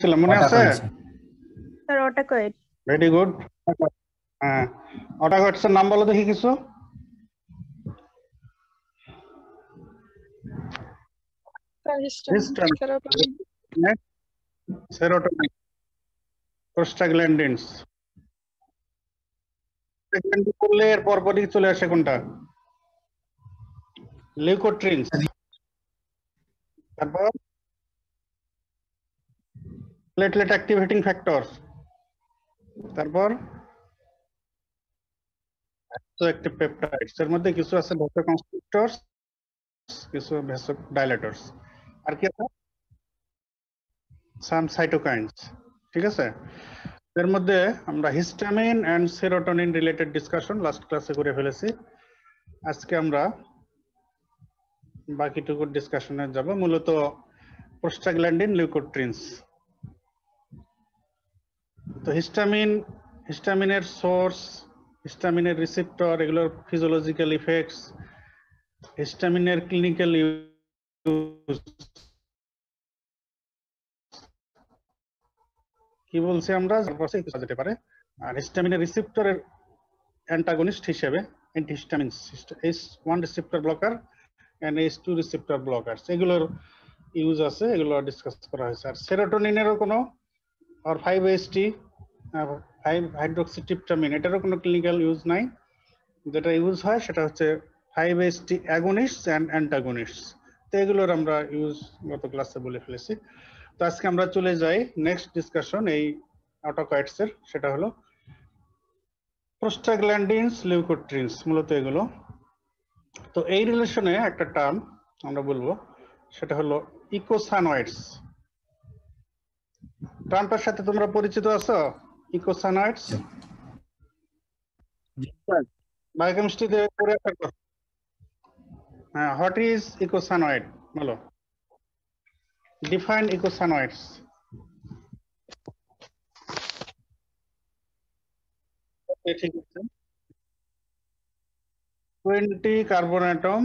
ছিল মনে আছে? Sir autacoid. Very good. হ্যাঁ, অটোকয়েডস এর নাম বলো দেখি কিছু। Serotonin, prostaglandins. করলে এর পরপরই চলে আসে কোনটা? লিউকোট্রিনস। তারপর প্লেটলেট অ্যাক্টিভেটিং ফ্যাক্টর। তারপর অ্যাক্টিভ পেপটাইডস। এর মধ্যে কিছু আছে ভাসোকনস্ট্রিক্টরস, কিছু ভাসোডাইলেটরস। আর কি আছে? Some cytokines. ঠিক আছে। এর মধ্যে আমরা histamine and serotonin related discussion last ক্লাসে করে ফেলেছি। আজকে আমরা বাকিটুকু ডিসকাশনে যাব, মূলত প্রোস্টাগ্ল্যান্ডিন, লিউকোট্রিনস। তো হিস্টামিনের সোর্স, হিস্টামিনের রিসেপ্টর, এগুলোর ফিজিওলজিক্যাল ইফেক্টস, হিস্টামিনের ক্লিনিক্যাল ইউজ, কি বলছি আমরা, যেতে পারে। আর হিস্টামিনের রিসেপ্টরের অ্যান্টাগনিস্ট হিসেবে antihistamines, H1 receptor blocker and H2 receptor blockers, এগুলোর ইউজ আছে, এগুলো ডিসকাস করা হয়েছে। আর সেরোটোনিনেরও কোনো, আর 5-HT 5 হাইড্রোক্সিট্রিপটামিন, এটারও কোনো ক্লিনিক্যাল ইউজ নাই। যেটা ইউজ হয় সেটা হচ্ছে 5-HT অ্যাগনিস্টস এন্ড অ্যান্টাগনিস্টস। তো এগুলোর আমরা ইউজ গত ক্লাসে বলে ফেলেছি। তো আজকে আমরা চলে যাই নেক্সট ডিসকাশন এই অটোকয়েডস এর, সেটা হলো প্রোস্টাগ্ল্যান্ডিনস, লিউকোট্রিনস, মূলত এগুলো। তো এই রিলেশনে একটা টার্ম আমরা বলবো, সেটা হলো ইকোসানয়েডস। টার্মটার সাথে তোমরা পরিচিত আছো? ইকোসানয়েডস বায়োকেমিস্ট্রিতে পড়ে আসার কথা। হ্যাঁ, হোয়াট ইজ ইকোসানয়েড বলো, ডিফাইন ইকোসানয়েডস। ঠিক আছে, 20 carbon atom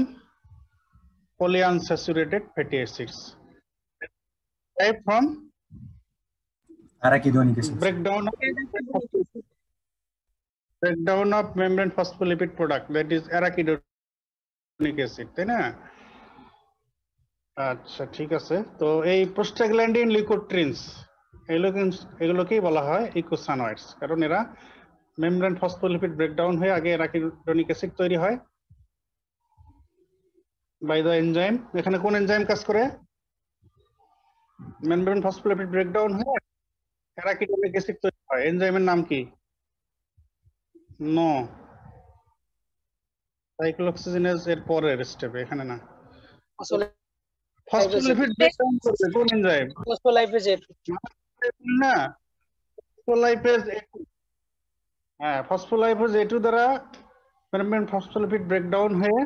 polyunsaturated fatty acids derived from arachidonic acid, breakdown of membrane phospholipid product, that is arachidonic acid, তাই না? আচ্ছা, ঠিক আছে। তো এই প্রোস্টাগ্ল্যান্ডিন, লিউকোট্রিনস, এগুলোকেই বলা হয় ইকোসানয়েডস, কারণ এরা মেমব্রেন ফসফোলিপিড ব্রেকডাউন হয়ে আগে অ্যারাকিডোনিক অ্যাসিড তৈরি হয় বাই দ্য এনজাইম। এখানে কোন এনজাইম কাজ করে? মেমব্রেন ফসফোলিপিড ব্রেকডাউন হয়ে অ্যারাকিডোনিক অ্যাসিড তৈরি হয়। এনজাইমের নাম কি? নো, সাইক্লোঅক্সিজেনেজ এর পরের স্টেপে, এখানে না। ফসফোলিপিড ব্রেকডাউন করবে কোন এনজাইম? ফসফোলাইপেজ A2 না, ফসফোলাইপেজ A2। হ্যাঁ, ফসফোলাইপেজ A2 দ্বারা মেমব্রেন ফসফোলিপিড ব্রেকডাউন হয়ে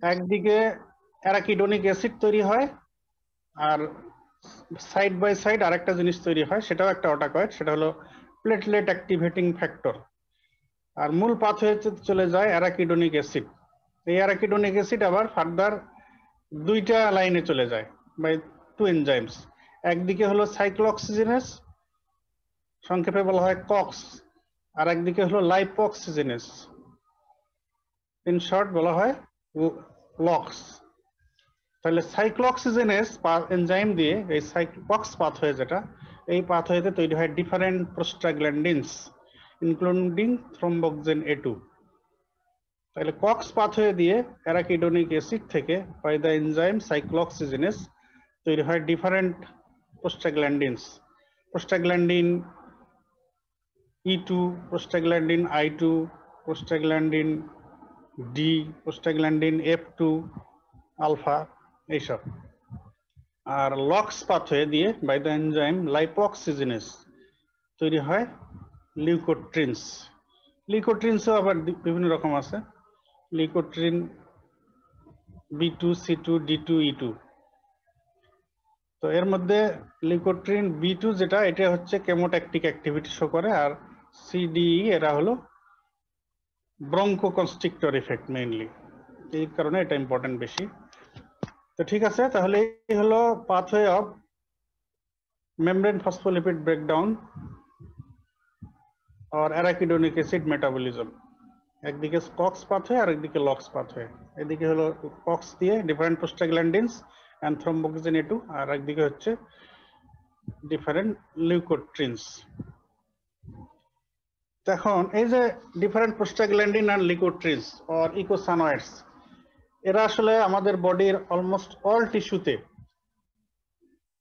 একদিকে অ্যারাকিডোনিক অ্যাসিড তৈরি হয়, আর সাইড বাই সাইড আরেকটা জিনিস তৈরি হয়, সেটাও একটা অটোকয়েড, সেটা হলো প্লেটলেট অ্যাক্টিভেটিং ফ্যাক্টর। আর মূল পাথওয়েতে চলে যায় অ্যারাকিডোনিক অ্যাসিড। এই অ্যারাকিডোনিক অ্যাসিড আবার ফার্দার দুইটা লাইনে চলে যায় বাই টু এনজাইমস। একদিকে হলো সাইক্লোঅক্সিজেনেস, সংক্ষেপে বলা হয় কক্স, আর একদিকে হলো লাইপোঅক্সিজেনেস, ইন শর্ট বলা হয় লক্স। তাহলে সাইক্লোঅক্সিজেনেস এনজাইম দিয়ে এই সাইক্লোকক্স পাথওয়ে, যেটা এই পাথওয়েতে তৈরি হয় different prostaglandins including thromboxane A2। তাহলে কক্স পাথওয়ে দিয়ে অ্যারাকিডোনিক অ্যাসিড থেকে বাই দ্য এনজাইম সাইক্লোঅক্সিজেনেস তৈরি হয় different prostaglandins, prostaglandin E2, prostaglandin I2, prostaglandin D, prostaglandin F2 alpha, এইসব। আর লক্স পাথওয়ে দিয়ে বাই দ্য এনজাইম লাইপোঅক্সিজেনেস তৈরি হয় লিউকোট্রিনস। লিউকোট্রিনসও আবার বিভিন্ন রকম আছে, leukotriene B2, C2, D2, E2। তো এর মধ্যে লিউকোট্রিন B2 যেটা, এটা হচ্ছে কেমোট্যাকটিক অ্যাক্টিভিটি শো করে, আর CDE এরা হলো ব্রঙ্কোকনস্ট্রিক্টর ইফেক্ট মেইনলি, এই কারণে এটা ইম্পর্টেন্ট বেশি। তো ঠিক আছে, তাহলে এই হলো pathway of membrane phospholipid breakdown or arachidonic acid metabolism. একদিকে কক্স পাথওয়ে আর একদিকে লক্স পাথওয়ে। এদিকে হলো কক্স দিয়ে ডিফারেন্ট প্রোস্টাগ্ল্যান্ডিনস এন্ড থ্রম্বোক্সিন A2 আর একদিকে হচ্ছে ডিফারেন্ট লিউকোট্রিনস। এখন এই যে ডিফারেন্ট প্রোস্টাগ্ল্যান্ডিন আর লিউকোট্রিনস অর ইকোসানয়েডস, এরা আসলে আমাদের বডির অলমোস্ট অল টিস্যুতে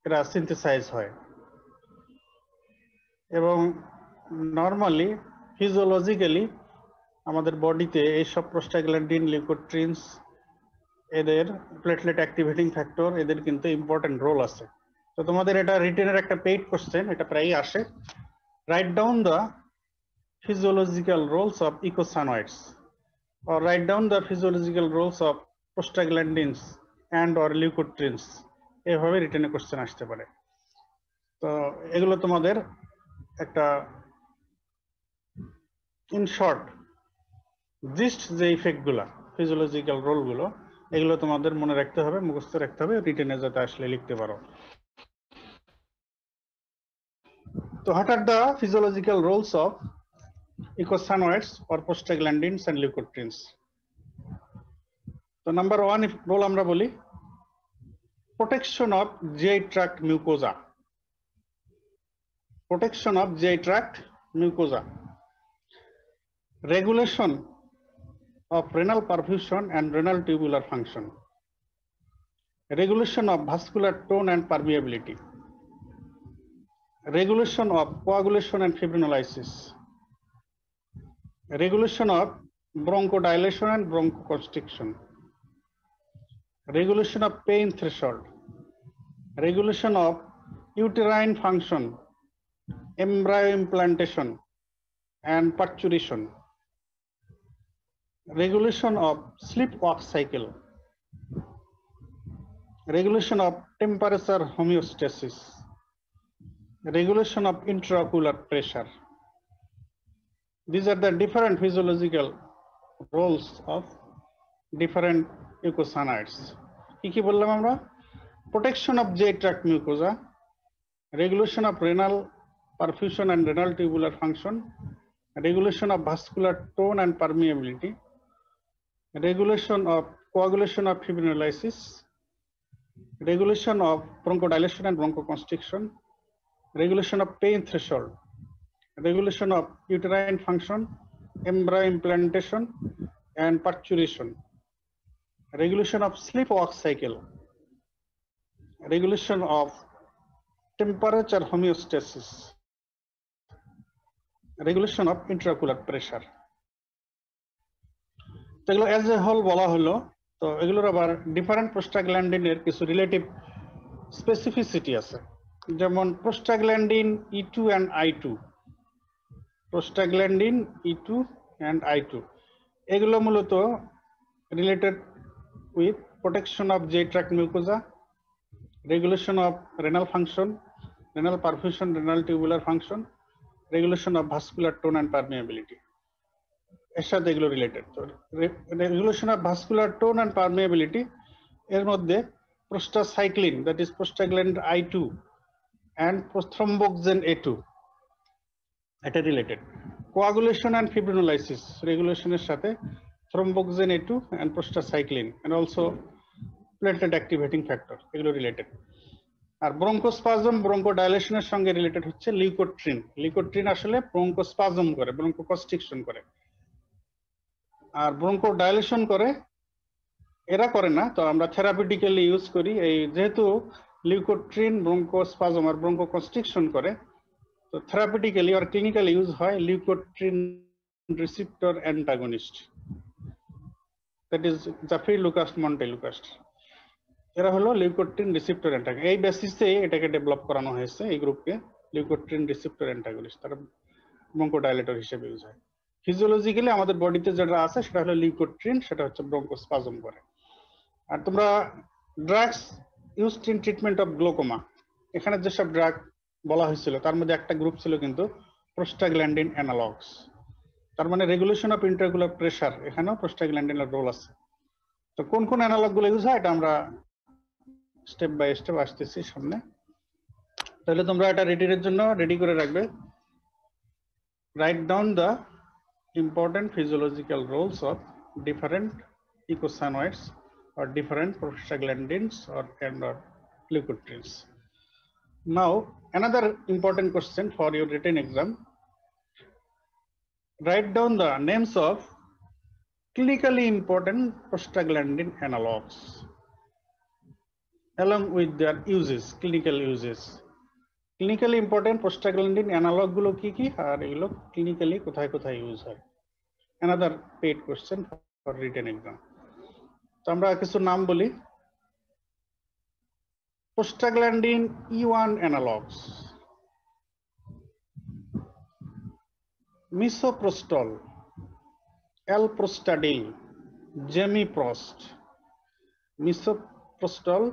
এরা সিনথেসাইজ হয় এবং নরমালি ফিজিওলজিক্যালি আমাদের বডিতে এইসব প্রোস্টাগ্ল্যান্ডিন, লিউকোট্রিনস, এদের প্লেটলেট অ্যাক্টিভেটিং ফ্যাক্টর, এদের কিন্তু ইম্পর্টেন্ট রোল আছে। তো তোমাদের এটা রিটেনের একটা পেইড কোশ্চেন, এটা প্রায়ই আসে। Write down the physiological roles of eicosanoids or write down the physiological roles of prostaglandins and or leukotrienes, এভাবে রিটেনে কোশ্চেন আসতে পারে। তো এগুলো তোমাদের একটা ইন শর্ট জিস্ট যে ইফেক্ট গুলা, ফিজিওলজিক্যাল রোল গুলো, এগুলো তোমাদের মনে রাখতে হবে, মুখস্থ রাখতে হবে, রিটেনে যাতে আসলে লিখতে পারো। তো what are the physiological roles of eicosanoids or prostaglandins and leukotrienes? So number 1 role আমরা বলি protection of GI tract mucosa. Protection of GI tract mucosa, regulation of renal perfusion and renal tubular function, regulation of vascular tone and permeability, regulation of coagulation and fibrinolysis, regulation of bronchodilation and bronchoconstriction, regulation of pain threshold, regulation of uterine function, embryo implantation and parturition, regulation of sleep walk cycle, regulation of temperature homeostasis, regulation of intraocular pressure. These are the different physiological roles of different eicosanoids. কি বললাম আমরা? Protection of GI tract mucosa, regulation of renal perfusion and renal tubular function, regulation of vascular tone and permeability, regulation of coagulation of fibrinolysis, regulation of bronchodilation and bronchoconstriction, regulation of pain threshold, regulation of uterine function, embryo implantation and parturition, regulation of sleep walk cycle, regulation of temperature homeostasis, regulation of intraocular pressure. তো এগুলো as a whole বলা হলো। তো এগুলোর আবার different প্রোস্টাগ্ল্যান্ডিনের কিছু relative specificity আছে, যেমন prostaglandin E2 and I2, prostaglandin E2 and I2 এগুলো মূলত related with protection of GI tract mucosa, regulation of renal function, renal perfusion, renal tubular function, regulation of vascular tone and permeability, এর সাথে এগুলো related. তো regulation of vascular tone and permeability এর মধ্যে prostacyclin, that is prostaglandin I2 and thromboxane A2, এটা related. Coagulation and fibrinolysis রেগুলেশনের সাথে thromboxane A2 and prostacyclin and also platelet activating factor, এগুলো রিলেটেড। আর ব্রঙ্কোস্পাজম, ব্রঙ্কোডাইলেশনের সঙ্গে রিলেটেড হচ্ছে leukotriene. Leukotriene আসলে bronchospasm করে, ব্রঙ্কোকনস্ট্রিকশন করে, আর ব্রঙ্কোডাইলেশন করে এরা করে না। তো আমরা থেরাপিউটিক্যালি ইউজ করি এই, যেহেতু লিউকোট্রিন ব্রঙ্কোস্পাজম আর ব্রঙ্কোকনস্ট্রিকশন করে, তো থেরাপিউটিক্যালি আর ক্লিনিক্যালি ইউজ হয় leukotriene receptor antagonist, that is zafirlukast, montelukast. এরা হলো লিউকোট্রিন রিসেপ্টর অ্যান্টাগনিস্ট। এই বেসিসে এটাকে ডেভেলপ করানো হয়েছে, এই গ্রুপকে লিউকোট্রিন রিসেপ্টর অ্যান্টাগনিস্ট, তারা ব্রঙ্কোডাইলেটর হিসেবে ইউজ হয়। ফিজিওলজিক্যালি আমাদের বডিতে যেটা আছে সেটা হলো লিউকোট্রিন, সেটা হচ্ছে ব্রঙ্কোস্পাজম করে। আর তোমরা drugs used in treatment of glaucoma, এখানে যেসব ড্রাগ বলা হয়েছিল তার মধ্যে একটা গ্রুপ ছিল কিন্তু প্রোস্টাগ্ল্যান্ডিন অ্যানালগস। তার মানে রেগুলেশন অফ ইন্ট্রাকুলার প্রেসার, এখানেও প্রোস্টাগ্ল্যান্ডিনের রোল আছে। তো কোন কোন অ্যানালগ গুলো ইউজ হয় এটা আমরা স্টেপ বাই স্টেপ আসতেছি সামনে। তাহলে তোমরা এটা রিটেনের জন্য রেডি করে রাখবে। Write down the important physiological roles of different eicosanoids or different prostaglandins or leukotrienes. Now, another important question for your written exam. Write down the names of clinically important prostaglandin analogs along with their uses, clinical uses. Clinically important prostaglandin analog গুলো কি কি আর এগুলো clinically কোথায় কোথায় use হয়? Another paid question for written exam. তো আমরা কিছু নাম বলি। Prostaglandin E1 analogs. Misoprostol, Alprostadil, Gemiprost. Misoprostol,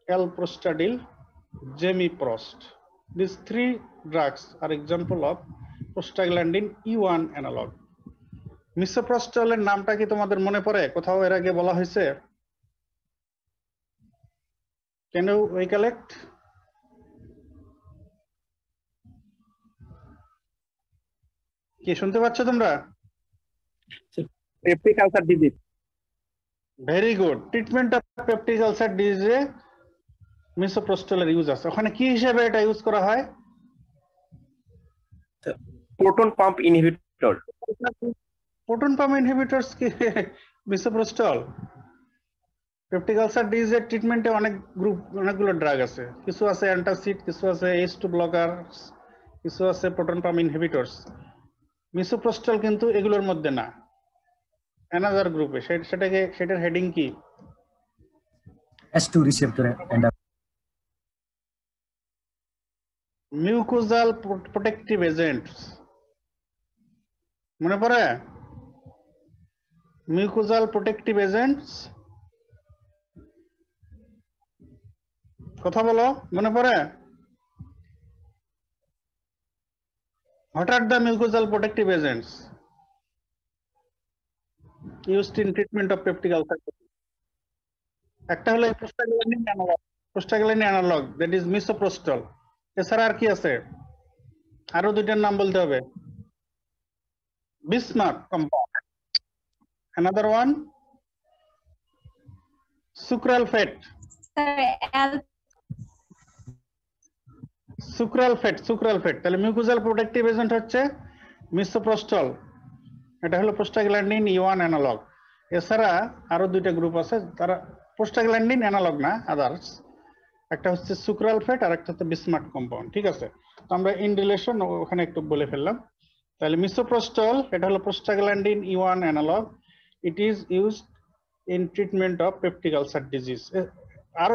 Alprostadil, Gemiprost. These three drugs are example of prostaglandin E1 analog. মিসোপ্রস্টলের নামটা কি তোমাদের মনে পড়ে? কোথাও এর আগে বলা হয়েছে? Can you recollect? কি শুনতে পাচ্ছ তোমরা? Peptic ulcer disease. Very good. Treatment of peptic ulcer ডিজিজে মিসোপ্রস্টলের ইউজ আছে। ওখানে কি হিসেবে এটা ইউজ করা হয়? Proton pump inhibitor. Proton pump inhibitors কি মিসোপ্রস্টল? পেপটিক আলসার ডিজিজের ট্রিটমেন্টে অনেকগুলো ড্রাগ আছে। কিছু আছে অ্যান্টাসিড, কিছু আছে H2 ব্লকার, কিছু আছে প্রোটন পাম্প ইনহিবিটরস। মিসোপ্রস্টল কিন্তু এগুলোর মধ্যে না, অ্যানাদার গ্রুপে। সেটার হেডিং কি? H2 receptor and mucosal protective agents. মনে পড়ে? মিউকোজাল প্রোটেক্টিভ এজেন্টস, কথা বলো, মনে পড়ে? What are the mucosal protective agents used in treatment of peptic ulcer? একটা হলো prostaglandin analog, that is misoprostol. এছাড়া আর কি আছে? আরো দুইটার নাম বলতে হবে। Bismuth compound. Another one, sucralfate. Sucralfate. তাহলে মিউকোজাল প্রোটেক্টিভ এজেন্ট হচ্ছে মিসোপ্রস্টল, এটা হলো প্রোস্টাগ্ল্যান্ডিন E1 অ্যানালগ। এছাড়া আরো দুইটা গ্রুপ আছে, তারা প্রোস্টাগ্ল্যান্ডিন অ্যানালগ না, আদার্স। একটা হচ্ছে সুক্রালফেট আর একটা হচ্ছে বিসমার্ট কম্পাউন্ড। ঠিক আছে, তো আমরা ইন রিলেশন ওখানে একটু বলে ফেললাম। তাহলে মিসোপ্রস্টল এটা হলো prostaglandin E1 analogue. It is used in treatment of peptic ulcer disease. আরো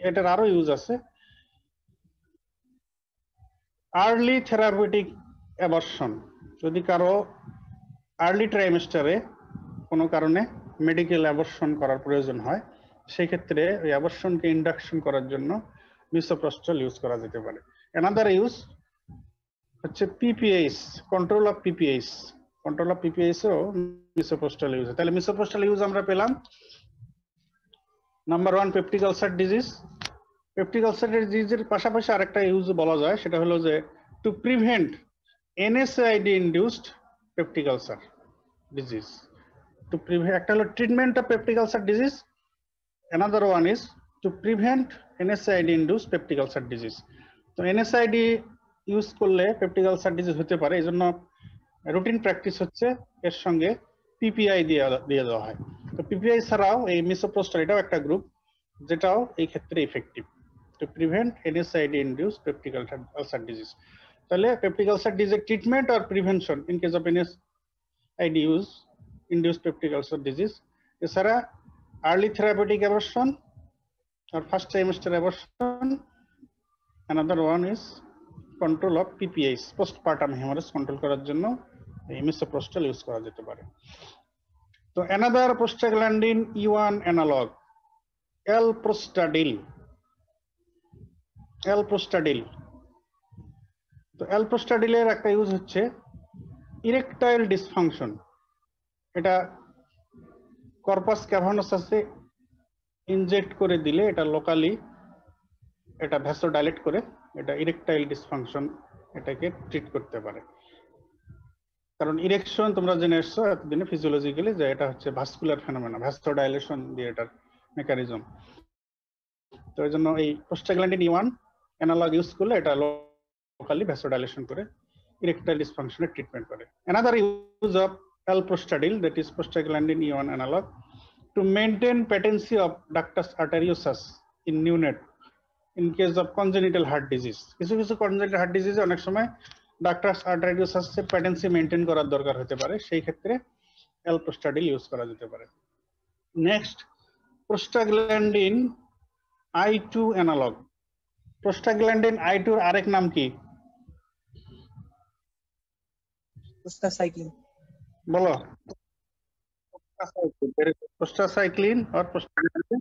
এটার আরো ইউজ আছে। আর্লি থেরাপিউটিক অ্যাবর্শন, যদি কারো আর্লি ট্রাইমেস্টারে কোনো কারণে মেডিকেল অ্যাবর্শন করার প্রয়োজন হয়, সেই ক্ষেত্রে ওই অ্যাবর্শনকে ইন্ডাকশন করার জন্য মিসোপ্রস্টল ইউজ করা যেতে পারে। অ্যানাদার ইউজ হচ্ছে PPH, control of PPH. Control of পিপিএইচও মিসোপ্রস্টল ইউজ। তাহলে মিসোপ্রস্টল ইউজ আমরা পেলাম। Number 1 peptic ulcer disease. Peptic ulcer ডিজিজের পাশাপাশি আরেকটা ইউজ বলা যায়, সেটা হলো যে to prevent NSAID induced peptic ulcer disease. To prevent, একটা হলো treatment of peptic ulcer disease, another one is to prevent NSAID induced peptic ulcer disease. তো NSAID ইউজ করলে পেপটিক আলসার ডিজিজ হতে পারে, এই জন্য রুটিন প্র্যাকটিস হচ্ছে এর সঙ্গে PPI দিয়ে দেওয়া হয়। তো PPI ছাড়াও এই মিসোপ্রস্টল এটাও একটা গ্রুপ, যেটাও এই ক্ষেত্রে effective to prevent NSAID induced peptic ulcer disease. তাহলে peptic ulcer disease treatment or prevention in case of NSAID induced peptic ulcer disease. এছাড়া early therapeutic abortion or first trimester abortion. Another one is control of PPIs, postpartum hemorrhage control করার জন্য এই misoprostol use করা যেতে পারে। তো another prostaglandin E1 analog, Alprostadil. তো Alprostadil-এর একটা ইউজ হচ্ছে ইরেকটাইল ডিসফাংশন। এটা কর্পাস ক্যাভার্নোসাসে ইনজেক্ট করে দিলে এটা লোকালি এটা ভ্যাসোডাইলেট করে এটা ইরেকটাইল ডিসফাংশন এটাকে ট্রিট করতে পারে। কারণ ইরেকশন তোমরা জেনে এসছো এতদিনে ফিজিওলজিক্যালি যে এটা হচ্ছে ভাস্কুলার ফেনোমেনা, ভাস্কোডাইলেশন দিয়ে এটার মেকানিজম। তো এই জন্য এই প্রোস্টাগ্ল্যান্ডিন E1 অ্যানালগ ইউজ করলে এটা লোকালি ভাস্কোডাইলেশন করে ইরেকটাইল ডিসফাংশনের ট্রিটমেন্ট করে। Another use of alprostadil, that is prostaglandin E1 analog, to maintain patency of ductus arteriosus in neonate in case of congenital heart disease. কিছু কিছু congenital heart disease অনেক সময় ductus arteriosus এর patency maintain করার দরকার হতে পারে, সেই ক্ষেত্রে alprostadil ইউজ করা যেতে পারে। Next, prostaglandin I2 analog. prostaglandin I2 এর আরেক নাম কি? prostacyclin. বলো। prostacyclin or prostaglandin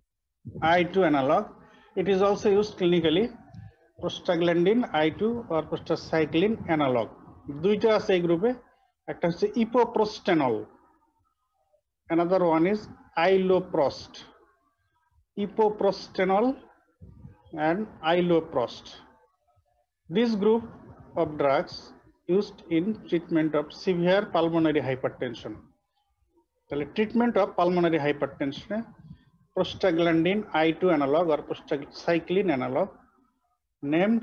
I2 analog. It is also used clinically. prostaglandin I2 or prostacyclin analog. দুইটা আছে এই গ্রুপে, একটা হচ্ছে ipoprostenol, another one is iloprost. ipoprostenol and iloprost. This group of drugs used in treatment of severe pulmonary hypertension. তাহলে treatment of pulmonary hypertension prostaglandin I2 analog or prostacyclin analog named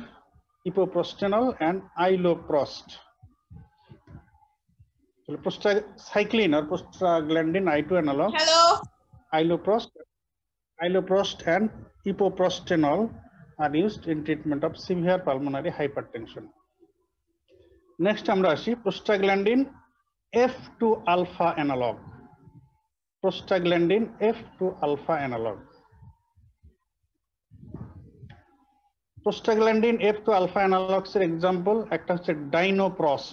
ipoprostenol and iloprost. তাহলে prostacyclin or prostaglandin I2 analog, iloprost and ipoprostenol are used in treatment of severe pulmonary hypertension. Next আমরা আসি prostaglandin F2 alpha analog. prostaglandin F2 alpha analog. prostaglandin F2 alpha analogs এর example একটা হচ্ছে dinoprost.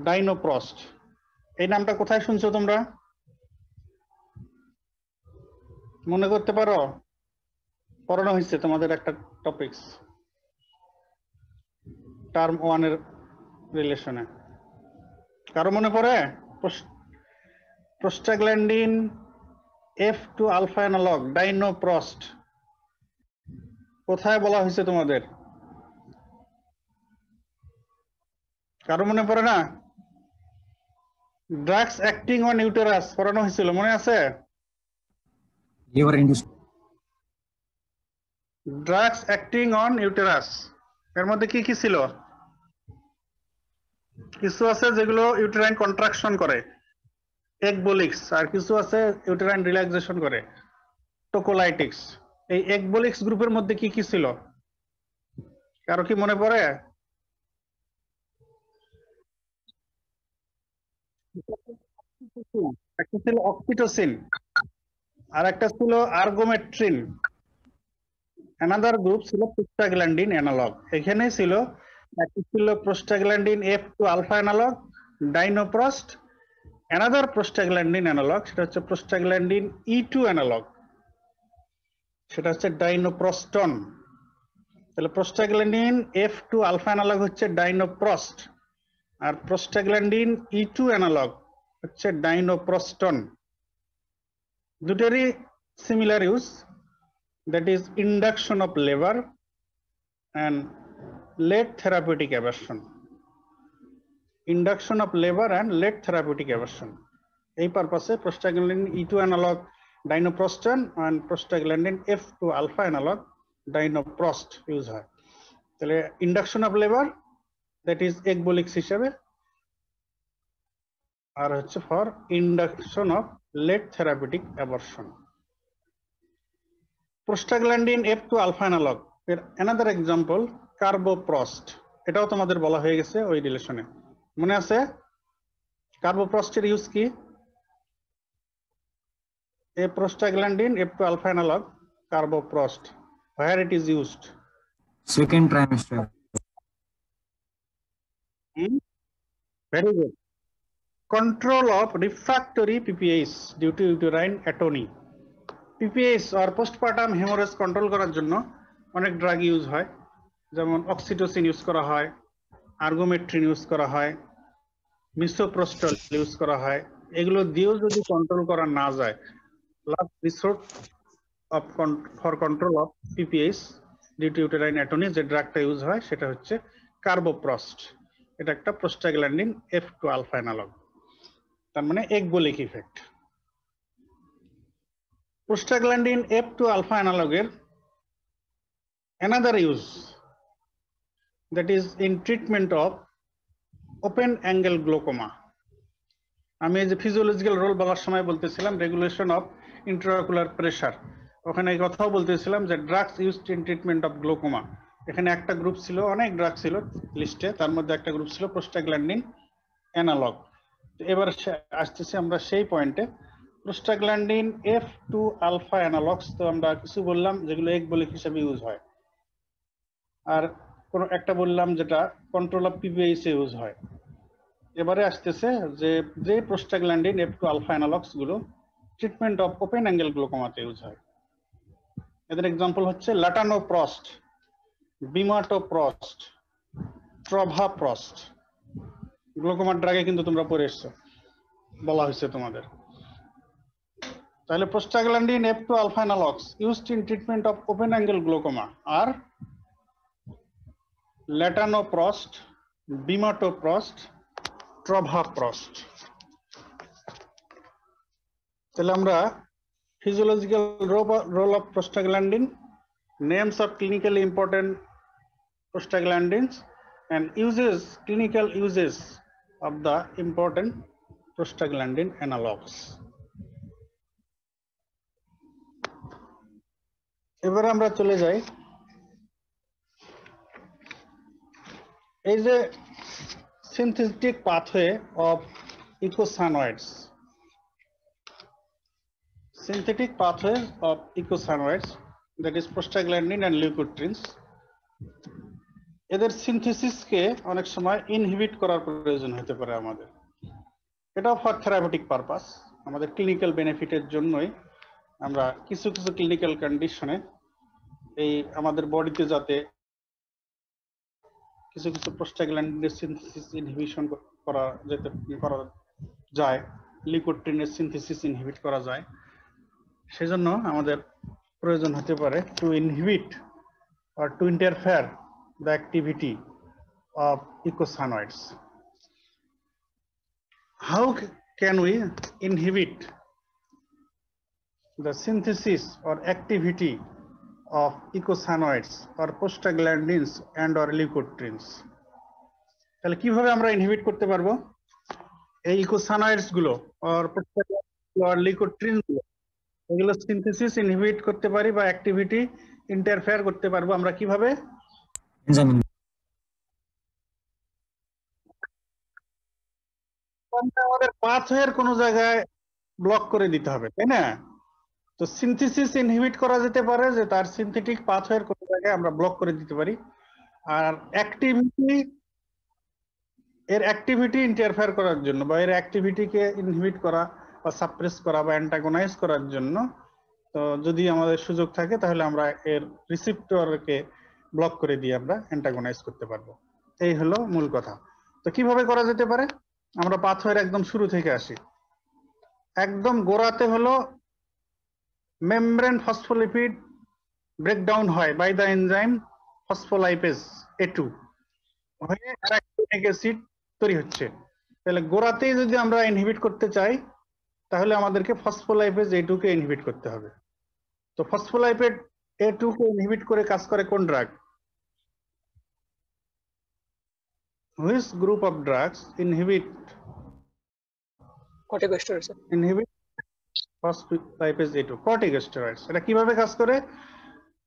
dinoprost এই নামটা কোথায় শুনছো তোমরা? মনে করতে পারো? পড়ানো হয়েছে তোমাদের একটা টপিকস টার্ম 1 এর রিলেশনে, কারো মনে পড়ে? prostaglandin F2 alpha analog dinoprost কোথায় বলা হয়েছে তোমাদের? কারো মনে পড়ে না? ড্রাগস অ্যাক্টিং অন ইউটেরাস পড়ানো হয়েছিল, মনে আছে? liver induced drugs acting on uterus এর মধ্যে কি কি ছিল? কিছু আছে যেগুলো ইউটেরাইন কন্ট্রাকশন করে, একবোলিক্স, আর কিছু আছে ইউটেরাইন রিল্যাক্সেশন করে, টোকোলাইটিক্স। এই একবোলিক্স গ্রুপের মধ্যে কি কি ছিল? কারো কি মনে পড়ে? একটা ছিল অক্সিটোসিন আর একটা ছিল আর্গোমেট্রিন। অ্যানাদার গ্রুপ ছিল prostaglandin অ্যানালগ। এখানে ছিল একটা ছিল prostaglandin F2 alpha analog dinoprost, another prostaglandin analog সেটা হচ্ছে prostaglandin E2 analog, সেটা হচ্ছে dinoproston। তাহলে prostaglandin F2 alpha analog হচ্ছে dinoprost আর prostaglandin E2 analog হচ্ছে dinoproston। দুটোরই similar use, that is induction of labor and late therapeutic aversion. Induction of labor and late therapeutic aversion. এই পারপাসে prostaglandin E2 analog dinoproston and prostaglandin F2 alpha analog dinoprost use হয়। তাহলে induction of labor, that is একবোলিক্স হিসেবে, আর হচ্ছে for induction of late therapeutic aversion. prostaglandin F2 alpha analog এর another example carboprost, এটাও তোমাদের বলা হয়ে গেছে ওই রিলেশনে, মনে আছে? carboprost এর ইউজ কি? a prostaglandin F2 alpha analog carboprost, where it is used? second trimester. Very good. Control of refractory PPH due to uterine atony. PPH or postpartum hemorrhage control করার জন্য অনেক ড্রাগ ইউজ হয়, যেমন oxytocin use করা হয়, আর্গোমেট্রিন use করা হয়, misoprostol use করা হয়। এগুলো দিয়েও যদি কন্ট্রোল করা না যায়, last resort for control of PPH due to uterine atony, যে ড্রাগটা ইউজ হয় সেটা হচ্ছে কার্বোপ্রস্ট। এটা একটা প্রোস্টাগ্ল্যান্ডিন F2 আলফা অ্যানালগ, তার মানে ecbolic effect. Prostaglandin F2 alpha অ্যানালগের another use, that is in treatment of open angle glaucoma. আমি এই যে ফিজিওলজিক্যাল রোল বলার সময় বলতেছিলাম রেগুলেশন অফ ইন্ট্রাঅকুলার প্রেসার, ওখানে এই কথাও বলতেছিলাম যে drugs used in treatment of glaucoma. এখানে একটা গ্রুপ ছিল, অনেক ড্রাগ ছিল লিস্টে, তার মধ্যে একটা গ্রুপ ছিল প্রোস্টাগ্ল্যান্ডিন অ্যানালগ। এবার আসতেছি আমরা সেই পয়েন্টে, প্রোস্টাগ্ল্যান্ডিন F2 আলফা অ্যানালগস তো আমরা কিছু বললাম যেগুলো এগবোলিক হিসেবে ইউজ হয়, আর কোন একটা বললাম যেটা কন্ট্রোল অফ পিপিএইচ এ ইউজ হয়। এবারে আসতেছে যে প্রোস্টাগ্ল্যান্ডিন F2 আলফা অ্যানালগস গুলো ট্রিটমেন্ট অফ ওপেন অ্যাঙ্গেল গ্লোকোমাতে ইউজ হয়। এদের এক্সাম্পল হচ্ছে লাটানোপ্রস্ট, বিমাটোপ্রস্ট, ট্রভাপ্রস্ট। গ্লোকোমার ড্রাগে কিন্তু তোমরা পড়ে এসছো, বলা হয়েছে তোমাদের। তাহলে prostaglandin F2 alpha analogs used in treatment of open angle glaucoma আর ল্যাটানোপ্রস্ট, বিমাটোপ্রস্ট, ট্রভাপ্রস্ট। তাহলে আমরা physiological role of prostaglandin, names of clinically important prostaglandins, and uses, clinical uses of the important prostaglandin analogs. এবারে আমরা চলে যাই এই যে synthetic pathway of eicosanoids. Synthetic pathways of eicosanoids, that is prostaglandin and leukotrienes, এদের সিনথেসিসকে অনেক সময় inhibit করার প্রয়োজন হতে পারে আমাদের। এটাও ফর থেরাপিউটিক পারপাস, আমাদের ক্লিনিক্যাল বেনিফিটের জন্যই আমরা কিছু কিছু ক্লিনিক্যাল কন্ডিশনে এই আমাদের বডিতে যাতে কিছু কিছু প্রোস্টাগ্ল্যান্ডিনের সিনথেসিস ইনহিবিশন করা যায়, লিউকোট্রিনের সিনথেসিস ইনহিবিট করা যায়, সেজন্য আমাদের প্রয়োজন হতে পারে to inhibit or to interfere the activity of eicosanoids. How can we inhibit the synthesis or activity of eicosanoids or prostaglandins and or leukotrienes? তাহলে কিভাবে আমরা ইনহিবিট করতে পারবো এই ইকোসানয়েডস গুলো or prostaglandins or leukotrienes গুলো? এগুলো সিনথেসিস ইনহিবিট করতে পারি বা অ্যাক্টিভিটি ইন্টারফেয়ার করতে পারবো আমরা কিভাবে? আমাদের পাথওয়ের কোন জায়গায় ব্লক করে দিতে হবে, তাই না? তো সিনথেসিস ইনহিবিট করা যেতে পারে যে তার সিনথেটিক পাথওয়ের কোন জায়গায় আমরা ব্লক করে দিতে পারি, আর এর অ্যাক্টিভিটি ইন্টারফেয়ার করার জন্য বা এর অ্যাক্টিভিটিকে ইনহিবিট করা বা সাপ্রেস করা বা অ্যান্টাগোনাইজ করার জন্য তো যদি আমাদের সুযোগ থাকে তাহলে আমরা এর রিসেপ্টরকে ব্লক করে দিয়ে আমরা অ্যান্টাগোনাইজ করতে পারবো। এই হলো মূল কথা। তো কিভাবে করা যেতে পারে? আমরা পাথওয়ের একদম শুরু থেকে আসি। একদম গোড়াতে হলো মেমব্রেন ফসফোলিপিড ব্রেকডাউন হয় by the enzyme phospholipase A2 হয়ে অ্যারাকিডোনিক অ্যাসিড তৈরি হচ্ছে। তাহলে গোড়াতেই যদি আমরা ইনহিবিট করতে চাই তাহলে আমাদেরকে ফসফোলাইপেজ A2 কে ইনহিবিট করতে হবে। তো ফসফোলাইপেজ A2 কে ইনহিবিট করে কাজ করে কোন drug? Which group of drugs inhibit phospholipase A2? Corticosteroids. এটা কিভাবে কাজ করে?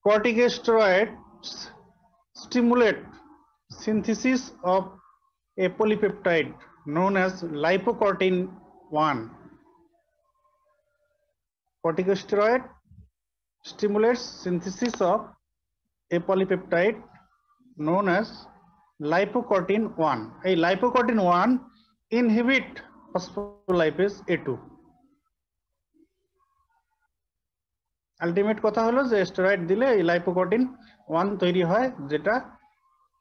Corticosteroids stimulate synthesis of a polypeptide known as lipocortin 1. Corticosteroid stimulates synthesis of a polypeptide known as lipocortin 1. এই lipocortin 1 inhibit phospholipase A2. Ultimate কথা হলো যে steroid দিলে এই লাইপোকর্টিন 1 তৈরি হয় যেটা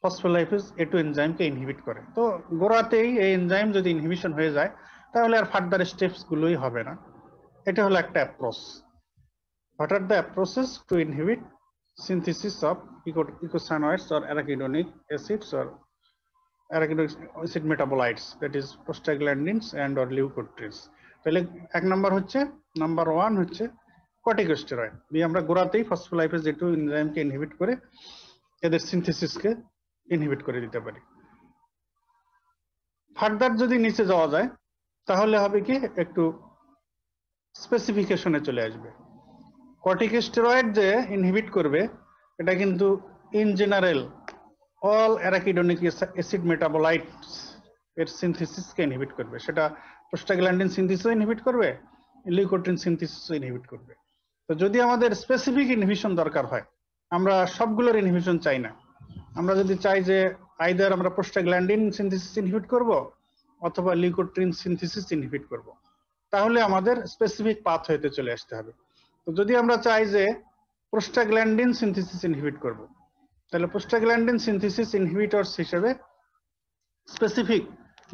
ফসফোলাইপেজ A2 এনজাইমকে ইনহিবিট করে। তো গোড়াতেই এই এনজাইম যদি ইনহিবিশন হয়ে যায় তাহলে আর ফার্দার স্টেপস গুলোই হবে না। এটা হলো একটা approach. What are the approaches to inhibit synthesis of eicosanoids or arachidonic acids or arachidonic acid metabolites, that is prostaglandins and or leukotrienes? তাহলে এক নাম্বার হচ্ছে, নাম্বার 1 হচ্ছে কর্টিকোস্টেরয়েড দিয়ে আমরা গোড়াতেই ফসফোলাইপেজ J2 এনজাইমকে ইনহিবিট করে এদের সিনথেসিসকে ইনহিবিট করে দিতে পারি। ফার্দার যদি নিচে যাওয়া যায় তাহলে হবে কি একটু স্পেসিফিকেশনে চলে আসবে। কর্টিকোস্টেরয়েড যে ইনহিবিট করবে এটা কিন্তু in general all arachidonic acid metabolites এর সিনথেসিসকে ইনহিবিট করবে, সেটা প্রোস্টাগ্ল্যান্ডিন সিনথেসিসও ইনহিবিট করবে, লিউকোট্রিন সিনথেসিসও ইনহিবিট করবে। তো যদি আমাদের স্পেসিফিক ইনহিবিশন দরকার হয়, আমরা সবগুলোর ইনহিবিশন চাই না, আমরা যদি চাই যে আইদার আমরা প্রোস্টাগ্ল্যান্ডিন সিনথেসিস ইনহিবিট করব অথবা লিউকোট্রিন সিনথেসিস ইনহিবিট করব, তাহলে আমাদের স্পেসিফিক পাথওয়েতে চলে আসতে হবে। তো যদি আমরা চাই যে প্রোস্টাগ্ল্যান্ডিন সিনথেসিস ইনহিবিট করব, তাহলে প্রোস্টাগ্ল্যান্ডিন সিনথেসিস ইনহিবিটরস হিসেবে স্পেসিফিক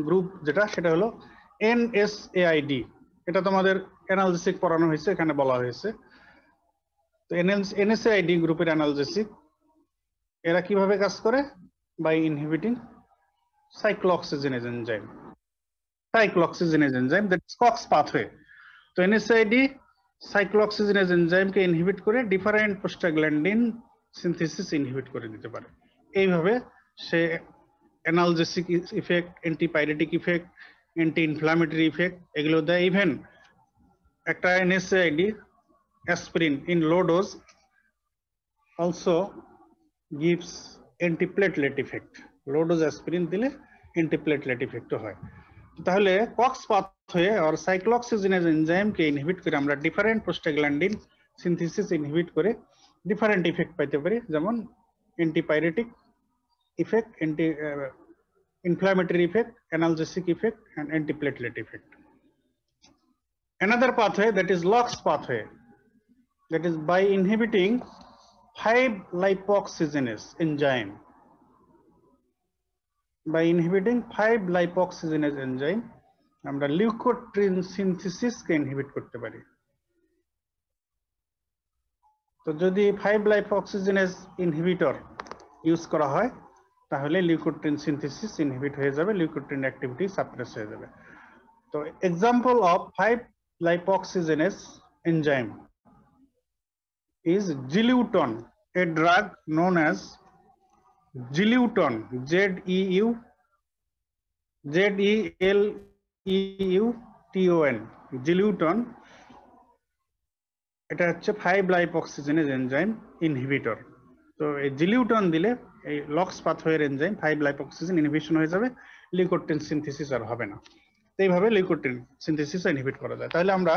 গ্রুপ যেটা সেটা হলো NSAID। এটা তোমাদের অ্যানালজেসিক পড়ানো হয়েছে, এখানে বলা হয়েছে। তো NSAID গ্রুপের অ্যানালজেসিক এরা কিভাবে কাজ করে? By inhibiting cyclooxygenase enzyme, cyclooxygenase enzyme, that is COX pathway. তো NSAID সাইক্লোঅক্সিজেনেজ এনজাইমকে ইনহিবিট করে ডিফারেন্ট প্রোস্টাগ্ল্যান্ডিন সিনথেসিস ইনহিবিট করে দিতে পারে। এইভাবে সে analgesic effect, antipyretic effect, anti inflammatory effect এগুলো দেয়। ইভেন একটা NSAID aspirin in low dose also gives antiplatelet effect. Low dose aspirin দিলে অ্যান্টিপ্লেটলেট ইফেক্টও হয়। তাহলে কক্স পাথওয়ে আর সাইক্লোঅক্সিজেনেজ এনজাইমকে ইনহিবিট করে আমরা ডিফারেন্ট প্রোস্টাগ্ল্যান্ডিন সিনথেসিস ইনহিবিট করে ডিফারেন্ট ইফেক্ট পাইতে পারি, যেমন antipyretic effect, anti inflammatory effect, analgesic effect, and antiplatelet effect. Another pathway, that is LOX pathway, that is by inhibiting 5-lipoxygenase enzyme. By inhibiting 5-lipoxygenase enzyme, আমরা leukotriene সিনথেসিসকে inhibit করতে পারি। তো যদি 5-lipoxygenase inhibitor use করা হয় তাহলে leukotriene synthesis inhibit হয়ে যাবে, লিউকোট্রিন অ্যাক্টিভিটি সাপ্রেস হয়ে যাবে। তো example of 5-lipoxygenase enzyme is Zileuton, a drug known as Zileuton, Zeleeuton, Zileuton। এটা হচ্ছে 5-lipoxygenase enzyme ইনহিবিটর। তো এই জিলিউটন দিলে এই লক্স পাথওয়ের এনজাইম 5-lipoxygen ইনহিবিশন হয়ে যাবে, লিউকোট্রিন সিনথেসিস আর হবে না। তো এইভাবে লিউকোট্রিন সিনথেসিস ইনহিবিট করা যায়। তাহলে আমরা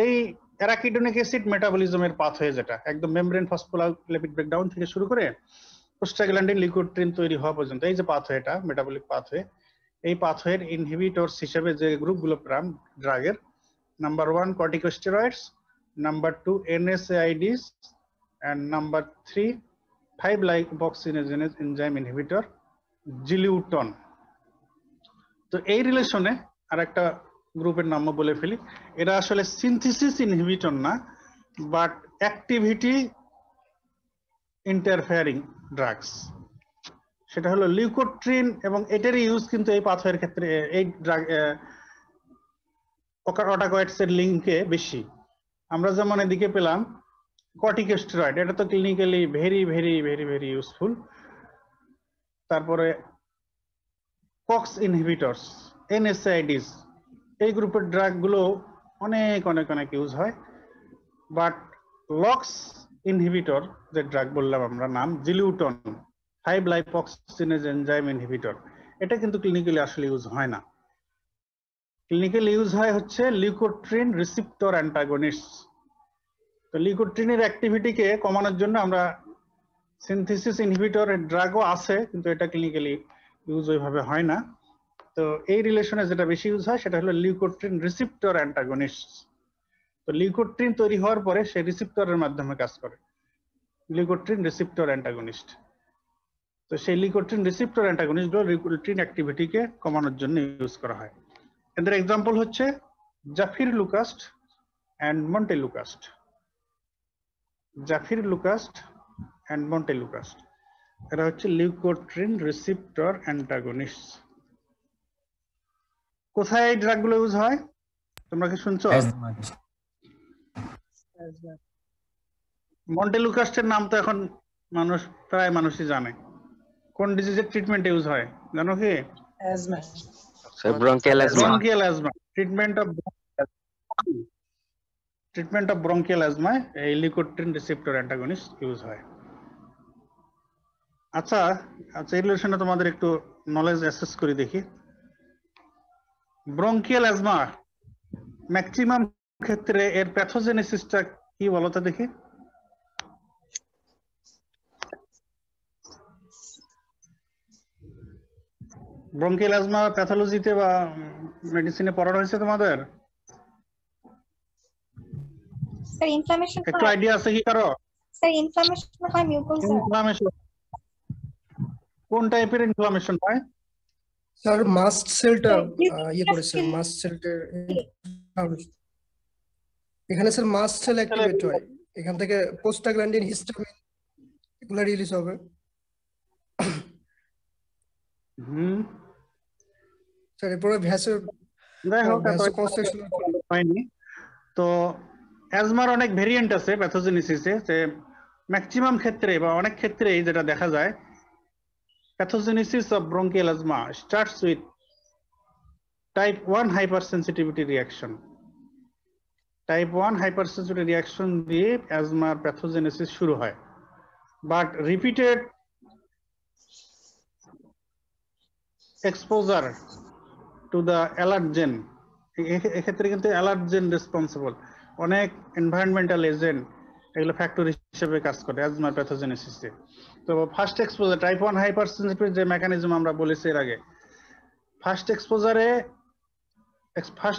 এই অ্যারাকিডোনিক অ্যাসিড মেটাবলিজমের পাথওয়ে যেটা একদম মেমব্রেন ফসফোলিপিড ব্রেকডাউন থেকে শুরু করে প্রোস্টাগ্ল্যান্ডিন লিউকোট্রিন তৈরি হওয়া পর্যন্ত এই যে পাথওয়েটা মেটাবলিক পাথওয়ে, এই পাথওয়ের ইনহিবিটরস হিসেবে যে গ্রুপগুলো পেলাম ড্রাগের, number 1 corticosteroids, number 2 NSAIDs, and number 3 5-lipoxygenase enzyme inhibitor Zileuton। তো এই রিলেশনে আরেকটা গ্রুপের নামও বলে ফেলি, এরা আসলে সিনথেসিস ইনহিবিটর না, বাট অ্যাক্টিভিটি ইন্টারফেয়ারিং ড্রাগস। সেটা হলো লিউকোট্রিন, এবং এটারই ইউজ কিন্তু এই পাথওয়ের ক্ষেত্রে এই ড্রাগ অটাকয়েডস এর লিঙ্কে বেশি। আমরা যেমন এদিকে পেলাম কর্টিকোস্টেরয়েড, এটা তো clinically very very very very useful. তারপরে কক্স ইনহিবিটরস, NSAIDs, এই গ্রুপের ড্রাগ গুলো অনেক অনেক অনেক ইউজ হয়। বাট লক্স ইনহিবিটর যে ড্রাগ বললাম আমরা নাম জিলিউটন, 5-lipoxygenase enzyme inhibitor, এটা কিন্তু ক্লিনিক্যালি আসলে ইউজ হয় না। ক্লিনিক্যালি ইউজ হয় হচ্ছে লিউকোট্রিন রিসিপ্টর অ্যান্টাগনিস্ট। তো লিউকোট্রিনের অ্যাক্টিভিটিকে কমানোর জন্য আমরা সিনথেসিস ইনহিবিটরের ড্রাগও আছে, কিন্তু এটা ক্লিনিক্যালি ইউজ ওইভাবে হয় না। তো এই রিলেশনে যেটা বেশি ইউজ হয় সেটা হলো লিউকোট্রিন রিসিপ্টর অ্যান্টাগনিস্ট। তো লিউকোট্রিন তৈরি হওয়ার পরে সেই রিসিপ্টরের মাধ্যমে কাজ করে, লিউকোট্রিন রিসিপ্টর অ্যান্টাগনিস্ট। তো সেই লিউকোট্রিন রিসিপ্টর অ্যান্টাগনিস্ট গুলো লিউকোট্রিন অ্যাক্টিভিটিকে কমানোর জন্য ইউজ করা হয়। এদের এক্সাম্পল হচ্ছে জাফিরলুকাস্ট অ্যান্ড মন্টেলুকাস্ট। জাফিরলুকাস্ট অ্যান্ড মন্টেলুকাস্ট, এরা হচ্ছে লিউকোট্রিন রিসিপ্টর অ্যান্টাগনিস্ট। কোথায় এই ড্রাগগুলো ইউজ হয় তোমরা কি শুনছো? Asthma. Asthma. মন্টেলুকাস্টের নাম তো এখন মানুষ প্রায় মানুষই জানে। কোন ডিজিজের ট্রিটমেন্ট ইউজ হয় জানো কি? Asthma. Sir, bronchial asthma. Bronchial asthma. Treatment of bronchial অ্যাজমায় এই লিউকোট্রিন রিসেপ্টর অ্যান্টাগনিস্ট ইউজ হয়। আচ্ছা আচ্ছা, এই রিলেশনে তোমাদের একটু নলেজ অ্যাসেস করে দেখি। ব্রঙ্কিয়াল অ্যাজমা ম্যাক্সিমাম ক্ষেত্রে এর প্যাথোজেনেসিসটা কি বলো তো দেখি? ব্রঙ্কিয়াল অ্যাজমা প্যাথোলজিতে বা মেডিসিনে পড়ানো হয়েছে তোমাদের? স্যার ইনফ্লামেশন একটু হয়। আইডিয়া আছে কি কারো? স্যার ইনফ্লামেশন হয় মিউকোসা। ইনফ্লামেশন কোন টাইপের ইনফ্লামেশন হয়? স্যার মাস্ট সেলটা ইয়ে Yes, করেছে, yes. মাস্ট সেলটা এখানে স্যার মাস্ট সেল অ্যাক্টিভেট হয়, এখান থেকে প্রোস্টাগ্ল্যান্ডিন, হিস্টামিন এগুলো রিলিজ হবে। স্যার এরপরে যাই হোক ভ্যাসোকনস্ট্রাকশন হয়নি। তো অ্যাজমার অনেক ভেরিয়েন্ট আছে প্যাথোজেনেসিসে, যে ম্যাক্সিমাম ক্ষেত্রে বা অনেক ক্ষেত্রেই যেটা দেখা যায়, pathogenesis of bronchial asthma starts with type 1 hypersensitivity reaction. Type 1 hypersensitivity reaction দিয়ে অ্যাজমার প্যাথোজেনেসিস শুরু হয়, but repeated exposure to the allergen, এক্ষেত্রে কিন্তু অ্যালার্জেন রেসপন্সিবল, অনেক এনভায়রনমেন্টাল এজেন্ট এগুলো ফ্যাক্টর হিসেবে কাজ করে অ্যাজমার প্যাথোজেনেসিসে। তো ফার্স্ট এক্সপোজার টাইপ 1 হাইপারসেনসিটিভিটি যে মেকানিজম আমরা বলেছি এর আগে, first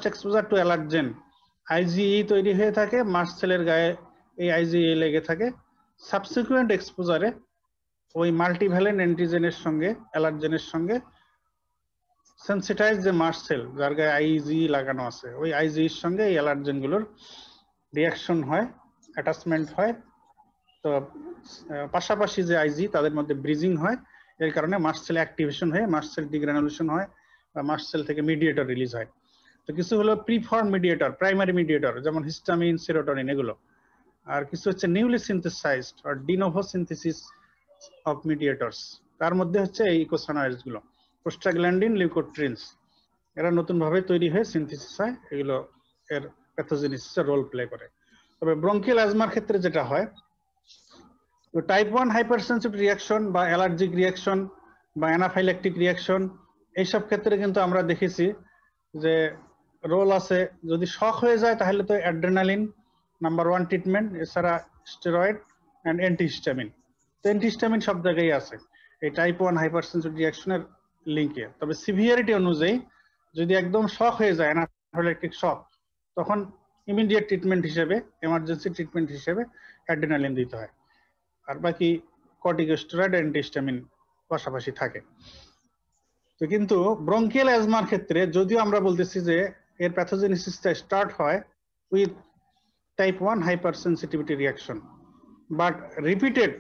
exposure two allergen, IgE তৈরি হয়ে থাকে, মাস্ট সেলের গায়ে এই আইজিই লেগে থাকে। সাবসিকুয়েন্ট এক্সপোজারে ওই মাল্টিভ্যালেন্ট অ্যান্টিজেনের সঙ্গে অ্যালার্জেনের সঙ্গে সেন্সিটাইজ যে মাস্ট সেল যার গায়ে আইজি লাগানো আছে, ওই আইজির সঙ্গে এই অ্যালার্জেন গুলোর রিঅ্যাকশন হয়, অ্যাটাচমেন্ট হয়। তো পাশাপাশি যে আইজি তাদের মধ্যে ব্রিজিং হয়, এর কারণে মাস্ট সেল অ্যাক্টিভেশন হয়ে মাস্ট সেল ডিগ্রানুলেশন হয় বা মাস্ট সেল থেকে মিডিয়েটর রিলিজ হয়। তো কিছু হলো প্রিফর্ম মিডিয়েটর, প্রাইমারি মিডিয়েটর যেমন হিস্টামিন, সেরোটোনিন এগুলো, আর কিছু হচ্ছে নিউলি সিনথেসাইজড আর ডিনোভো সিনথেসিস অফ মিডিয়েটরস, তার মধ্যে হচ্ছে এই ইকোসানোয়েডস গুলো, প্রোস্টাগ্ল্যান্ডিন, লিউকোট্রিনস, এরা নতুন ভাবে তৈরি হয়ে সিনথেসিস হয়, এগুলো এর প্যাথোজেনেসিসে রোল প্লে করে। তবে ব্রঙ্কিয়াল অ্যাজমার ক্ষেত্রে যেটা হয়, তো টাইপ 1 হাইপারসেনসিটিভ রিঅ্যাকশন বা অ্যালার্জিক রিঅ্যাকশন বা অ্যানাফাইল্যাকটিক রিঅ্যাকশন, এইসব ক্ষেত্রে কিন্তু আমরা দেখেছি যে রোল আছে, যদি শক হয়ে যায় তাহলে তো অ্যাড্রেনালিন নাম্বার 1 ট্রিটমেন্ট, এছাড়া স্টেরয়েড অ্যান্ড অ্যান্টিহিস্টামিন। তো অ্যান্টিহিস্টামিন সব জায়গায় আছে এই টাইপ 1 হাইপারসেনসিটিভ রিঅ্যাকশনের লিঙ্কে। তবে সিভিয়ারিটি অনুযায়ী যদি একদম শক হয়ে যায়, অ্যানাফাইল্যাকটিক শক, তখন ইমিডিয়েট ট্রিটমেন্ট হিসেবে, এমার্জেন্সি ট্রিটমেন্ট হিসেবে অ্যাড্রেনালিন দিতে হয়, আর বাকি কর্টিকোস্টেরয়েড, অ্যান্টিহিস্টামিন পাশাপাশি থাকে। তো কিন্তু ব্রঙ্কিয়াল অ্যাজমার ক্ষেত্রে যদিও আমরা বলতেছি যে এর প্যাথোজেনেসিসটা স্টার্ট হয় with type 1 hypersensitivity reaction, but repeated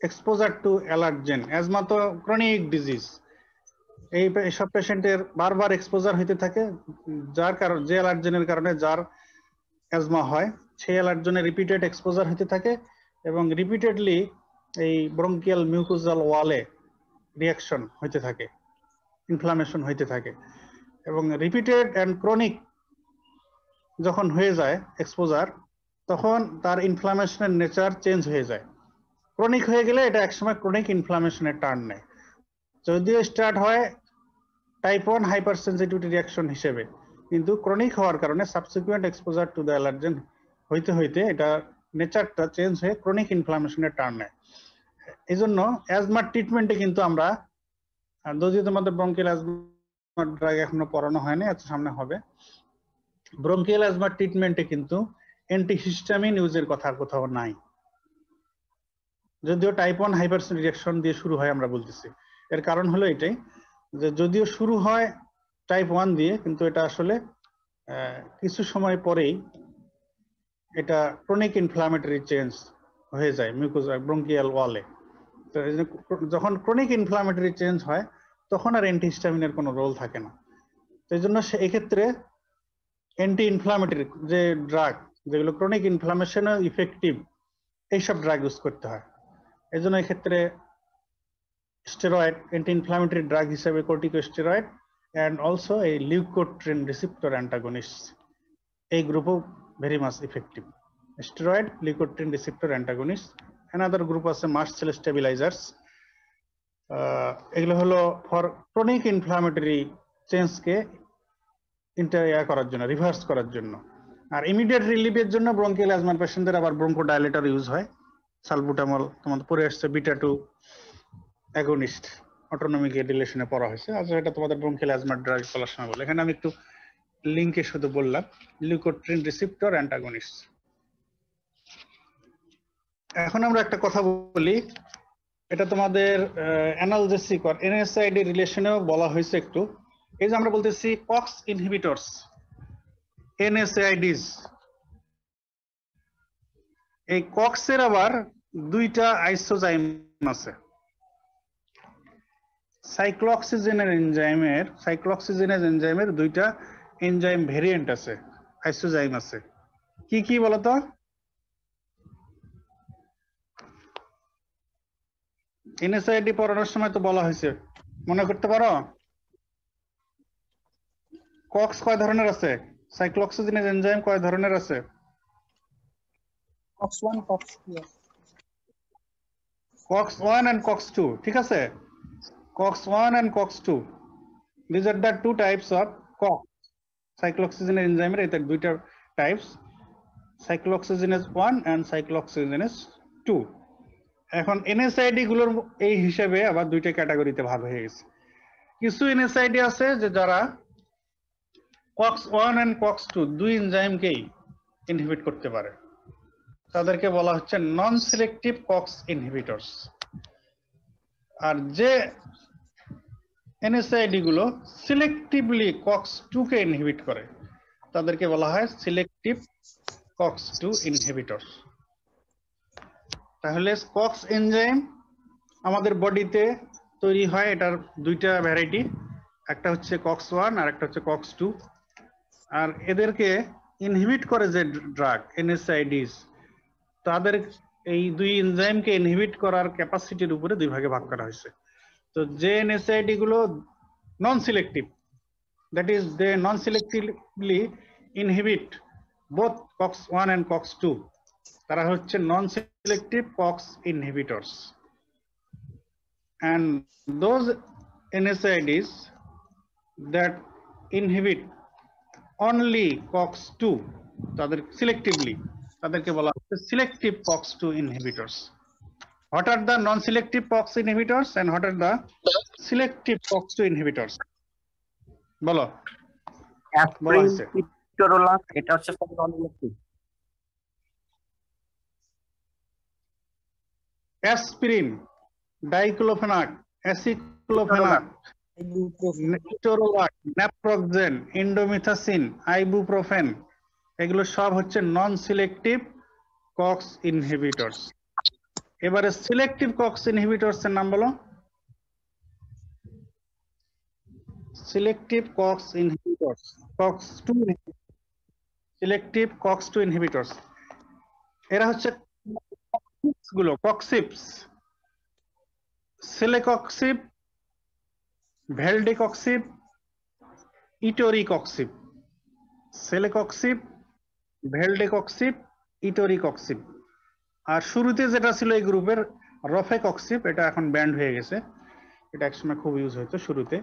exposure two allergen, asthma তো ক্রনিক ডিজিজ, এইসব পেশেন্টের বারবার এক্সপোজার হইতে থাকে, যার কারণে যে অ্যালার্জেনের কারণে যার অ্যাজমা হয় সেই অ্যালার্জেনের রিপিটেড এক্সপোজার হইতে থাকে, এবং রিপিটেডলি এই ব্রঙ্কিয়াল মিউকোজাল ওয়ালে রিঅ্যাকশন হইতে থাকে, ইনফ্লামেশন হইতে থাকে, এবং রিপিটেড অ্যান্ড ক্রনিক যখন হয়ে যায় এক্সপোজার, তখন তার ইনফ্লামেশনের নেচার চেঞ্জ হয়ে যায়। ক্রনিক হয়ে গেলে এটা একসময় ক্রনিক ইনফ্লামেশনের টার্ন নেয়। যদিও স্টার্ট হয় টাইপ 1 হাইপারসেনসিটিভিটি রিঅ্যাকশন হিসেবে, কিন্তু ক্রনিক হওয়ার কারণে subsequent exposure to the allergen হইতে হইতে এটা নেচারটা চেঞ্জ হয়ে ক্রনিক ইনফ্লামেশনের টার্ন নেয়। এই জন্য অ্যাজমার ট্রিটমেন্টে কিন্তু আমরা, যদিও তোমাদের ব্রঙ্কিয়াল অ্যাজমার ড্রাগ এখনো পড়ানো হয়নি, আচ্ছা সামনে হবে, ব্রঙ্কিয়াল অ্যাজমার ট্রিটমেন্টে কিন্তু অ্যান্টিহিস্টামিন ইউজের কথা কোথাও নাই, যদিও টাইপ 1 হাইপারসেনসিটিভ রিঅ্যাকশন দিয়ে শুরু হয় আমরা বলতেছি। এর কারণ হলো এটাই যে যদিও শুরু হয় টাইপ 1 দিয়ে, কিন্তু এটা আসলে কিছু সময় পরেই এটা ক্রনিক ইনফ্লামেটরি চেঞ্জ হয়ে যায় মিউকোজা ব্রঙ্কিয়াল ওয়ালে। তো এই জন্য যখন ক্রনিক ইনফ্লামেটরি চেঞ্জ হয় তখন আর অ্যান্টিহিস্টামিনের কোনো রোল থাকে না। তো এই জন্য এক্ষেত্রে অ্যান্টি ইনফ্লামেটরি যে ড্রাগ যেগুলো ক্রনিক ইনফ্লামেশনে ইফেক্টিভ এইসব ড্রাগ ইউজ করতে হয়। এই জন্য এক্ষেত্রে স্টেরয়েড অ্যান্টি ইনফ্লামেটরি ড্রাগ হিসেবে কর্টিকোস্টেরয়েড অ্যান্ড অলসো এই লিউকোট্রিন রিসেপ্টর অ্যান্টাগনিস্ট এই গ্রুপও very much effective. Steroid, leukotriene receptor antagonist, another group আছে মাস্ট সেল স্টেবিলাইজার্স। এগুলো হলো ফর ক্রনিক ইনফ্লামেটরি চেঞ্জকে করার জন্য, রিভার্স করার জন্য। আর ইমিডিয়েট রিলিফের জন্য ব্রঙ্কিয়াল অ্যাজমার পেশেন্টদের আবার ব্রঙ্কোডাইলেটর ইউজ হয়। সালবুটামল তোমাদের পরে আসছে বিটা 2 অ্যাগনিস্ট, অটোনমিক রিলেশনে পড়া হয়েছে। আচ্ছা, এটা তোমাদের ব্রঙ্কিয়াল অ্যাজমার ড্রাগ বলার সময় বলে, এখানে আমি একটু লিঙ্কে শুধু বললাম লিউকোট্রিন রিসেপ্টর অ্যান্টাগনিস্ট। এখন আমরা একটা কথা বলি, এটা তোমাদের অ্যানালজেসিক আর এনএসআইডি রিলেশনেও বলা হয়েছে একটু। এই যে আমরা বলতেছি কক্স ইনহিবিটরস, এনএসআইডিস, এই কক্সের আবার দুইটা আইসোজাইম আছে। সাইক্লোঅক্সিজেনেজ এনজাইমের দুইটা এনজাইম ভেরিয়েন্ট আছে, আইসোজাইম আছে। কি কি বলতো? এনএসআইডি পড়ানোর সময় তো বলা হয়েছে, মনে করতে পারো? কক্স কয় ধরনের আছে? সাইক্লোঅক্সিজেনেজ এনজাইম কয় ধরনের আছে? COX-1, COX-2. COX-1 and COX-2, ঠিক আছে? COX-1 and COX-2, these are the two types of COX. Cyclooxygenase enzyme এর দুইটা টাইপস, সাইক্লোঅক্সিজেনেজ 1 and সাইক্লোঅক্সিজেনেজ 2। এখন এনএসআইডি গুলোর এই হিসেবে আবার দুইটা ক্যাটাগরিতে ভাগ হয়ে গেছে। কিছু এনএসআইডি আছে যে যারা COX-1 and COX-2 দুই এনজাইমকেই ইনহিবিট করতে পারে, তাদেরকে বলা হচ্ছে নন সিলেক্টিভ কক্স ইনহিবিটরস। আর যে এনএসআইডি গুলো সিলেক্টিভলি COX-2 কে ইনহিবিট করে তাদেরকে বলা হয় সিলেক্টিভ COX-2 ইনহিবিটরস। তাহলে কক্স এনজাইম আমাদের বডিতে তৈরি হয়, এটার দুইটা ভ্যারাইটি, একটা হচ্ছে COX-1 আর একটা হচ্ছে COX-2। আর এদেরকে ইনহিবিট করে যে ড্রাগ এনএসআইডিস, তাদের এই দুই এনজাইমকে ইনহিবিট করার ক্যাপাসিটির উপরে দুই ভাগে ভাগ করা হয়েছে। তো যে এনএসআইডি গুলো non selective, that is they non selectively inhibit both COX-1 and COX-2, তারা হচ্ছে non selective COX inhibitors. and those NSAIDs that inhibit only COX-2 তাদের selectively তাদেরকে বলা হচ্ছে selective COX-2 inhibitors. What are the non-selective COX inhibitors and what are the selective COX-2 inhibitors? বলো। Aspirin, ketorolac, এটা হচ্ছে সব non selective. Aspirin, diclofenac, aceclofenac, ketorolac, naproxen, indomethacin, ibuprofen, এগুলো সব হচ্ছে নন সিলেক্টিভ কক্স ইনহিবিটরস। এবারে সিলেক্টিভ কক্স ইনহিবিটরস এর নাম বলো। Selective COX inhibitors, COX-2 selective COX-2 inhibitors, এরা হচ্ছে গুলো কক্সিপস, সেলেকক্সিব, ভেলডেকক্সিব, ইটোরিকক্সিব। সেলেকক্সিব, ভেলডেকক্সিব, ইটোরিকক্সিব। আর শুরুতে যেটা ছিল এই গ্রুপের রফেকক্সিব, এটা এখন ব্যান্ড হয়ে গেছে, এটা একসময় খুব ইউজ হতো শুরুতে।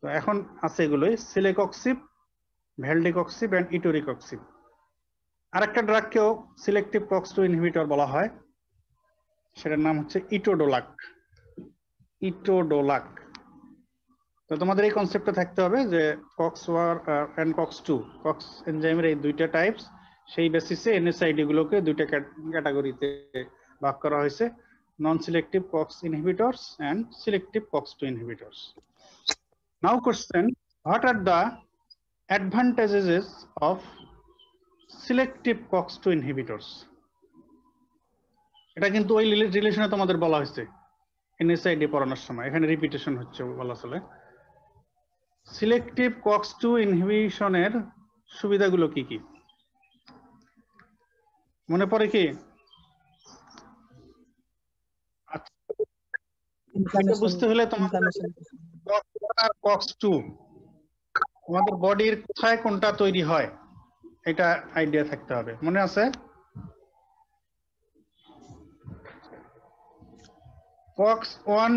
তো এখন আছে এগুলোই সেলেকক্সিব, ভেলডেকক্সিব এন্ড ইটোরিকক্সিব। আরেকটা ড্রাগকেও সিলেক্টিভ COX-2 ইনহিবিটর বলা হয়, সেটার নাম হচ্ছে ইটোডোলাক। ইটোডোলাক। তো তোমাদের এই কনসেপ্টটা থাকতে হবে যে COX-1 and COX-2 কক্স এনজাইমের এই দুইটা টাইপস, সেই বেসিসে এনএসআইডি গুলোকে দুইটা ক্যাটাগরিতে ভাগ করা হয়েছে, non selective COX inhibitors and selective COX-2 inhibitors. Now question, what are the advantages of selective COX-2 inhibitors? এটা কিন্তু ওই রিলেশনে তোমাদের বলা হয়েছে এনএসআইডি পড়ানোর সময়, এখানে রিপিটেশন হচ্ছে বলা চলে। সিলেক্টিভ COX-2 ইনহিবিশনের সুবিধাগুলো কি কি মনে পড়ে কি? এটা বুঝতে হলে তোমাদের COX-2 আমাদের বডির কোথায় কোনটা তৈরি হয় এটা আইডিয়া থাকতে হবে। মনে আছে? COX-1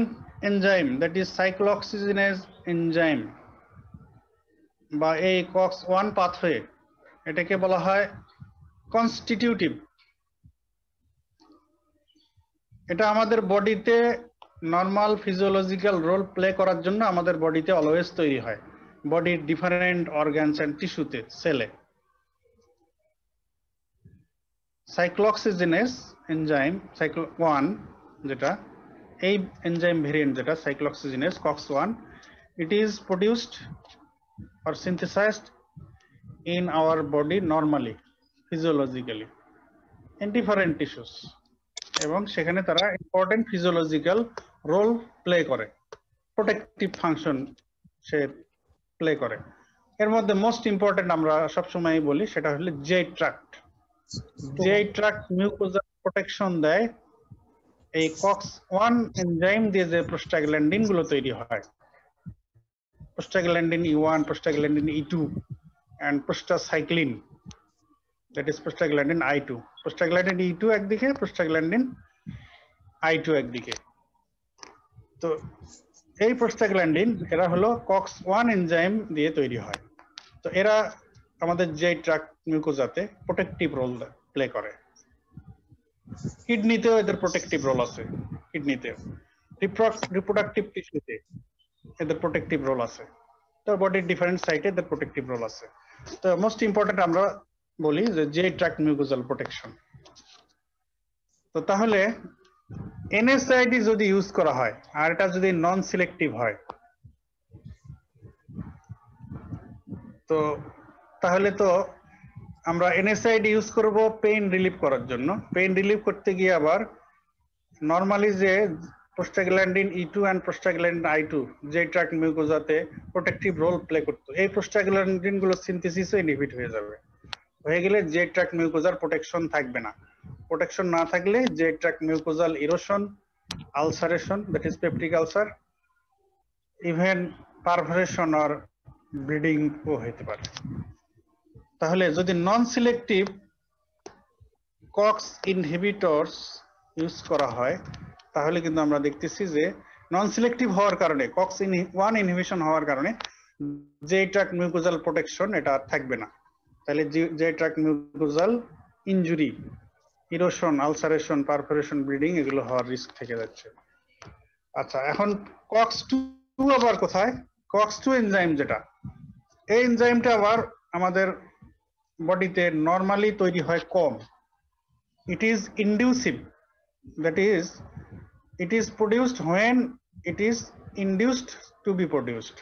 enzyme, that is cyclooxygenase enzyme বা এই COX-1 পাথওয়ে, এটাকে বলা হয় কনস্টিটিউটিভ। এটা আমাদের বডিতে নর্মাল ফিজিওলজিক্যাল রোল প্লে করার জন্য আমাদের বডিতে অলওয়েজ তৈরি হয়, বডির ডিফারেন্ট অর্গানস এন্ড টিস্যুতে, সেলে। সাইক্লোঅক্সিজেনেজ এনজাইম COX-1 যেটা, এই এনজাইম ভেরিয়েন্ট যেটা সাইক্লোঅক্সিজেনেজ COX-1, it is produced or synthesized in our body normally, physiologically, in different tissues, এবং সেখানে তারা ইম্পর্টেন্ট ফিজিওলজিক্যাল রোল প্লে করে, প্রোটেক্টিভ ফাংশন সে প্লে করে। এর মধ্যে মোস্ট ইম্পর্টেন্ট আমরা সবসময় বলি সেটা হলো J tract. J tract mucosal protection দেয়। এই COX-1 এনজাইম দিয়ে যে প্রোস্টাগ্ল্যান্ডিন গুলো তৈরি হয়, prostaglandin E1, prostaglandin E2 and prostacyclin, that is prostaglandin I2. Prostaglandin E2 একদিকে, prostaglandin I2 একদিকে। তো এই প্রোস্টাগ্ল্যান্ডিন এরা হলো COX-1 এনজাইম দিয়ে তৈরি হয়। তো এরা আমাদের যে ট্রাক্ট মিউকোজাতে প্রোটেক্টিভ রোল প্লে করে। কিডনিতেও এদের প্রোটেক্টিভ রোল আছে, কিডনিতেও, রিপ্রোডাক্টিভ টিস্যুতে এদের প্রোটেক্টিভ রোল আছে। তো বডির ডিফারেন্ট সাইটে এদের প্রোটেক্টিভ রোল আছে। তো মোস্ট ইম্পর্টেন্ট আমরা বলি যে জে ট্রাক্ট মিউকোজাল প্রোটেকশন। তো তাহলে এনএসআইডি যদি ইউজ করা হয় আর এটা যদি নন সিলেক্টিভ হয়, তো তাহলে তো আমরা এনএসআইডি ইউজ করব পেইন রিলিফ করার জন্য। পেইন রিলিফ করতে গিয়ে আবার নরমালি যে prostaglandin E2 and prostaglandin I2 যে ট্রাক্ট মিউকোজাতে প্রোটেক্টিভ রোল প্লে করতো, এই প্রোস্টাগ্ল্যান্ডিন গুলো সিনথেসিসও ইনহিবিট হয়ে যাবে। হয়ে গেলে যে ট্রাক্ট মিউকোজার প্রোটেকশন থাকবে না। প্রোটেকশন না থাকলে যে tract mucosal erosion, ulceration, that is peptic ulcer, even perforation or bleeding ও হতে পারে। তাহলে যদি non selective COX inhibitors use করা হয় তাহলে কিন্তু আমরা দেখতেছি যে নন সিলেক্টিভ হওয়ার কারণে, COX-1 ইনহিবিশন হওয়ার কারণে যে ট্রাক্ট মিউকোজাল প্রোটেকশন এটা আর থাকবে না। তাহলে যে tract mucosal injury, erosion, ulceration, perforation, bleeding এগুলো হওয়ার রিস্ক থেকে যাচ্ছে। আচ্ছা, এখন COX-2 আবার কোথায়? COX-2 এনজাইম যেটা, এই এনজাইমটা আবার আমাদের বডিতে নরমালি তৈরি হয় কম। It is inducive, that is it is produced when it is induced to be produced.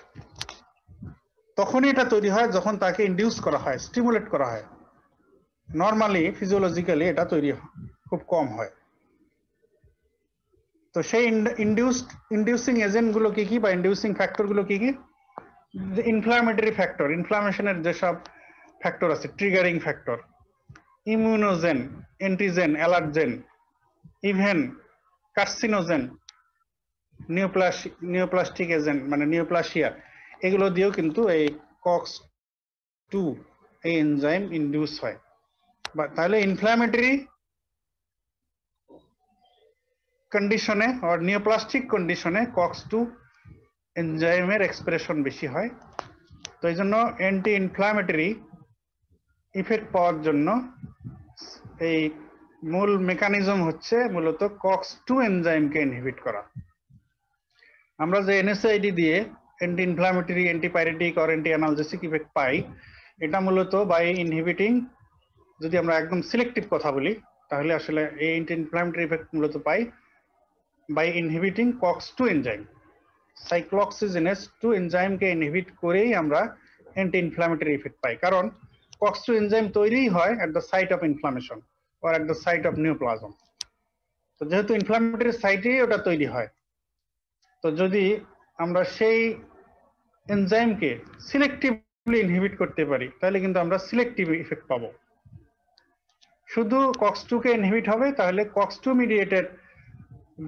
তখন এটা তৈরি হয় যখন তাকে ইনডিউস করা হয়, স্টিমুলেট করা হয়। নরমালি ফিজিওলজিক্যালি এটা তৈরি খুব কম হয়। তো সেই ইনডিউসিং এজেন্ট গুলো কি কি বা ইনডিউসিং ফ্যাক্টর গুলো কি কি? ইনফ্লামেটরি ফ্যাক্টর, ইনফ্লামেশনের যেসব ফ্যাক্টর আছে, triggering factor, immunogen, antigen, allergen, even carcinogen, neoplastic agent মানে নিওপ্লাসিয়া, এগুলো দিয়েও কিন্তু এই COX-2 এই এনজাইম ইনডিউস হয়। তাহলে ইনফ্লামেটরি কন্ডিশনে আর নিওপ্লাস্টিক কন্ডিশনে COX-2 এনজাইমের এক্সপ্রেশন বেশি হয়। তো এই জন্য অ্যান্টি ইনফ্লামেটরি ইফেক্ট পাওয়ার জন্য এই মূল মেকানিজম হচ্ছে মূলত COX-2 এনজাইমকে ইনহিবিট করা। আমরা যে এনএসআইডি দিয়ে anti inflammatory, antipyretic or anti analgesic effect পাই, এটা মূলত বাই ইনহিবিটিং, যদি আমরা একদম সিলেক্টিভ কথা বলি তাহলে আসলে এই অ্যান্টি ইনফ্লামেটরি ইফেক্ট মূলত পাই by inhibiting COX-2 enzyme. Cyclooxygenase 2 এনজাইমকে ইনহিবিট করেই আমরা অ্যান্টি ইনফ্লামেটরি ইফেক্ট পাই, কারণ COX-2 এনজাইম তৈরিই হয় at the site of inflammation or at the site of neoplasm. তো যেহেতু ইনফ্লামেটরি সাইটেই ওটা তৈরি হয়, তো যদি আমরা সেই এনজাইমকে সিলেক্টিভলি ইনহিবিট করতে পারি তাহলে কিন্তু আমরা সিলেক্টিভ ইফেক্ট পাবো। শুধু কক্স2 কে ইনহিবিট হবে তাহলে কক্স2 মিডিয়েটেড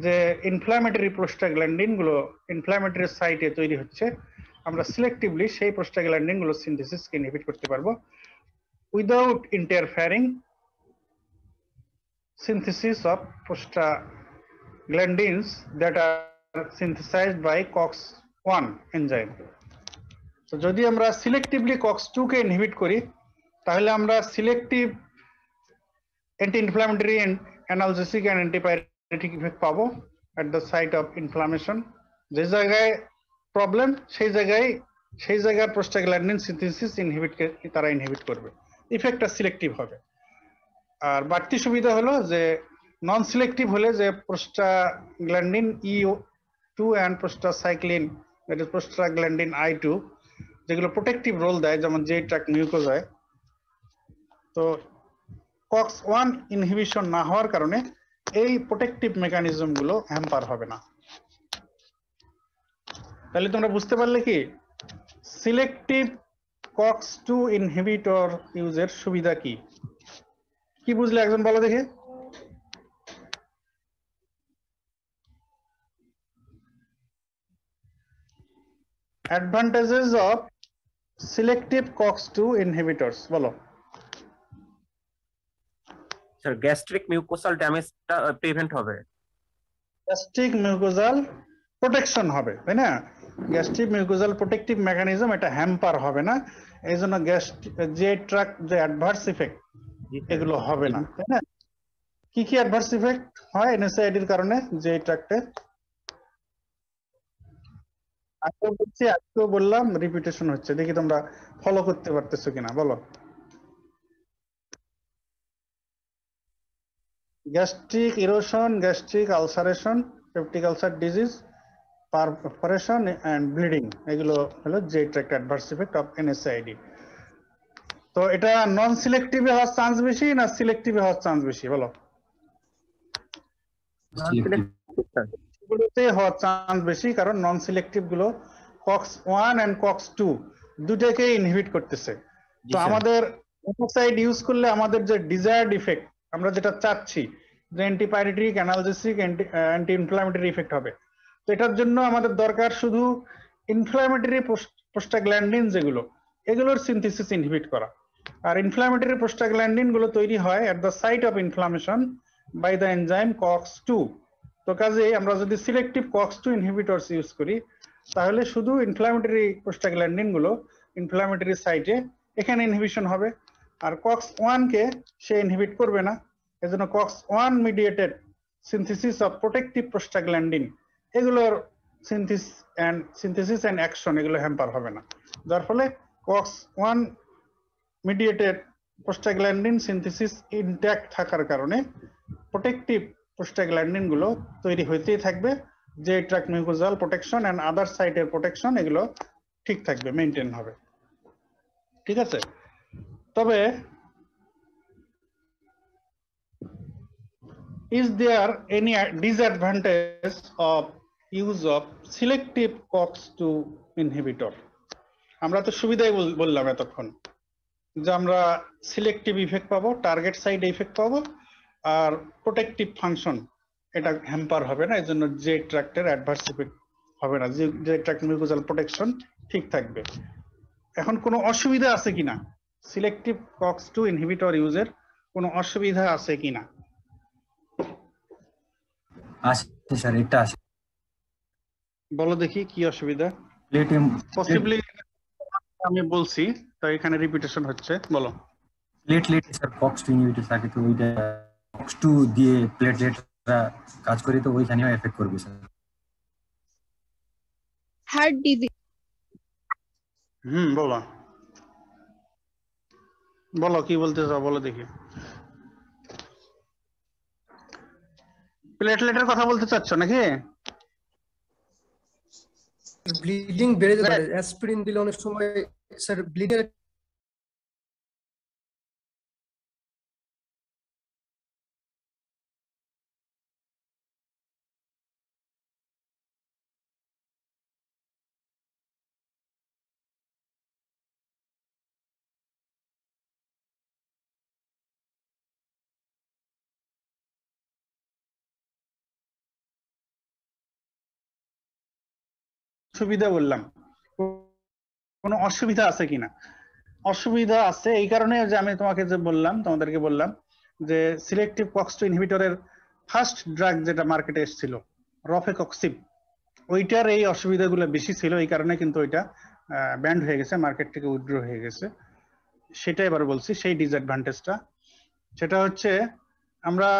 যে ইনফ্ল্যামেটরি প্রোস্টাগ্ল্যান্ডিন গুলো ইনফ্ল্যামেটরি সাইটে তৈরি হচ্ছে, আমরা সিলেক্টিভলি সেই প্রোস্টাগ্ল্যান্ডিন গুলো সিনথেসিসকে ইনহিবিট করতে পারবো without interfering synthesis of prostaglandins that are synthesized by COX-1 enzyme. তো যদি আমরা সিলেক্টিভলি COX-2 কে ইনহিবিট করি তাহলে আমরা selective anti inflammatory analgesic and antipyretic effect পাবো at the site of inflammation. যে জায়গায় প্রবলেম সেই জায়গার প্রোস্টাগ্ল্যান্ডিন সিনথেসিস তারা ইনহিবিট করবে, ইফেক্টটা সিলেক্টিভ হবে। আর বাড়তি সুবিধা হলো যে নন সিলেক্টিভ হলে যে prostaglandin E2 and prostacyclin that is prostaglandin I2 যেগুলো প্রোটেক্টিভ রোল দেয়, যেমন যে ট্র্যাক মিউকোজায়, তো COX-1 ইনহিবিশন না হওয়ার কারণে এই প্রোটেক্টিভ মেকানিজম গুলো হ্যাম্পার হবে না। তাহলে তোমরা বুঝতে পারলে কি সিলেক্টিভ COX-2 ইনহিবিটর ইউজের সুবিধা কি কি বুঝলে একজন বলো দেখে? Advantages of selective COX-2 inhibitors বলো। স্যার গ্যাস্ট্রিক মিউকোসাল ড্যামেজটা প্রিভেন্ট হবে, গ্যাস্ট্রিক মিউকোজাল প্রোটেকশন হবে, তাই না? গ্যাস্ট্রিক মিউকোজাল প্রোটেক্টিভ মেকানিজম এটা হ্যাম্পার হবে না, এই জন্য যে ট্র্যাক্ট যে অ্যাডভার্স ইফেক্ট এগুলো হবে না, তাই না? কি কি অ্যাডভার্স ইফেক্ট হয় এনএসআইডির কারণে যে ট্র্যাক্টে? আজকেও বললাম, রিপিটেশন হচ্ছে, দেখি তোমরা ফলো করতে পারতেছো কিনা বলো। Gastric erosion, gastric ulceration, peptic ulcer disease, perforation and bleeding, এগুলো হলো যে tract adverse effect of NSAID. তো এটা নন সিলেক্টিভে হওয়ার চান্স বেশি না সিলেক্টিভে হওয়ার চান্স বেশি বলো? গুলোতে হওয়ার চান্স বেশি, কারণ নন সিলেক্টিভ গুলো COX-1 এন্ড COX-2 দুটাকে ইনহিবিট করতেছে। তো আমাদের এনএসআইড ইউজ করলে আমাদের যে ডিজায়ার্ড ইফেক্ট, আমরা যেটা চাচ্ছি যে antipyretic analgesic anti inflammatory effect হবে, তো এটার জন্য আমাদের দরকার শুধু ইনফ্ল্যামেটরি প্রোস্টাগ্ল্যান্ডিন যেগুলো, এগুলোর সিনথেসিস ইনহিবিট করা। আর ইনফ্ল্যামেটরি প্রোস্টাগ্ল্যান্ডিন গুলো তৈরি হয় at the site of inflammation by the enzyme COX-2। তো কাজেই আমরা যদি সিলেক্টিভ COX-2 ইনহিবিটরস ইউজ করি তাহলে শুধু ইনফ্ল্যামেটরি প্রোস্টাগ্ল্যান্ডিন গুলো ইনফ্ল্যামেটরি সাইটে এখানে ইনহিবিশন হবে, আর COX-1 কে সে ইনহিবিট করবে না। এজন্য COX-1 mediated synthesis of protective prostaglandin এগুলোর সিনথেসিস এন্ড অ্যাকশন এগুলো হ্যাম্পার হবে না, যার ফলে COX-1 mediated prostaglandin synthesis intact থাকার কারণে প্রোটেক্টিভ প্রোস্টাগ্ল্যান্ডিন গুলো তৈরি হইতেই থাকবে, যে tract mucosal protection and other সাইটের প্রোটেকশন এগুলো ঠিক থাকবে, মেইনটেইন হবে। ঠিক আছে? তবে is there any disadvantage of use of selective COX-2 inhibitor? আমরা তো সুবিধাই বললাম এতক্ষণ যে আমরা সিলেক্টিভ ইফেক্ট পাবো, টার্গেট সাইড ইফেক্ট পাবো, আর প্রোটেক্টিভ ফাংশন এটা হ্যাম্পার হবে না, এজন্য যে ট্র্যাক্টের অ্যাডভার্স ইফেক্ট হবে না, যে ট্র্যাক্ট মিউকোজাল প্রোটেকশন ঠিক থাকবে। এখন কোনো অসুবিধা আছে কিনা সিলেক্টিভ COX-2 ইনহিবিটর ইউজের, কোনো অসুবিধা আছে কিনা? আছে স্যার, এটা আছে। বলো দেখি কি অসুবিধা? পসিবলি আমি বলছি তো এখানে রিপিটেশন হচ্ছে, বলো। প্লেটলেট স্যার COX-2 ইনহিবিটর থাকে, তো ওইটা COX-2 দিয়ে প্লেটলেটরা কাজ করে, তো ওইখানেও এফেক্ট করবে স্যার। Heart disease. বলো বলো কি বলতে চাও, বলো দেখি। প্লেটলেটের কথা বলতে চাচ্ছ নাকি? ব্লিডিং বেড়ে যেতে পারে, অ্যাসপিরিন দিলে অনেক সময় স্যার ব্লিডিং সুবিধা বললাম, কোনো অসুবিধা আছে কিনা? অসুবিধা আছে এই কারণে যে আমি তোমাদেরকে বললাম যে সিলেক্টিভ কক্স টু ইনহিবিটরের ফার্স্ট ড্রাগ যেটা মার্কেটে এসেছিল রফেকক্সিব, ওইটার এই অসুবিধাগুলো বেশি ছিল, এই কারণে কিন্তু ওইটা ব্যান্ড হয়ে গেছে, মার্কেট থেকে উইথড্র হয়ে গেছে। সেটা এবার বলছি, সেই ডিসঅ্যাডভান্টেজটা সেটা হচ্ছে আমরা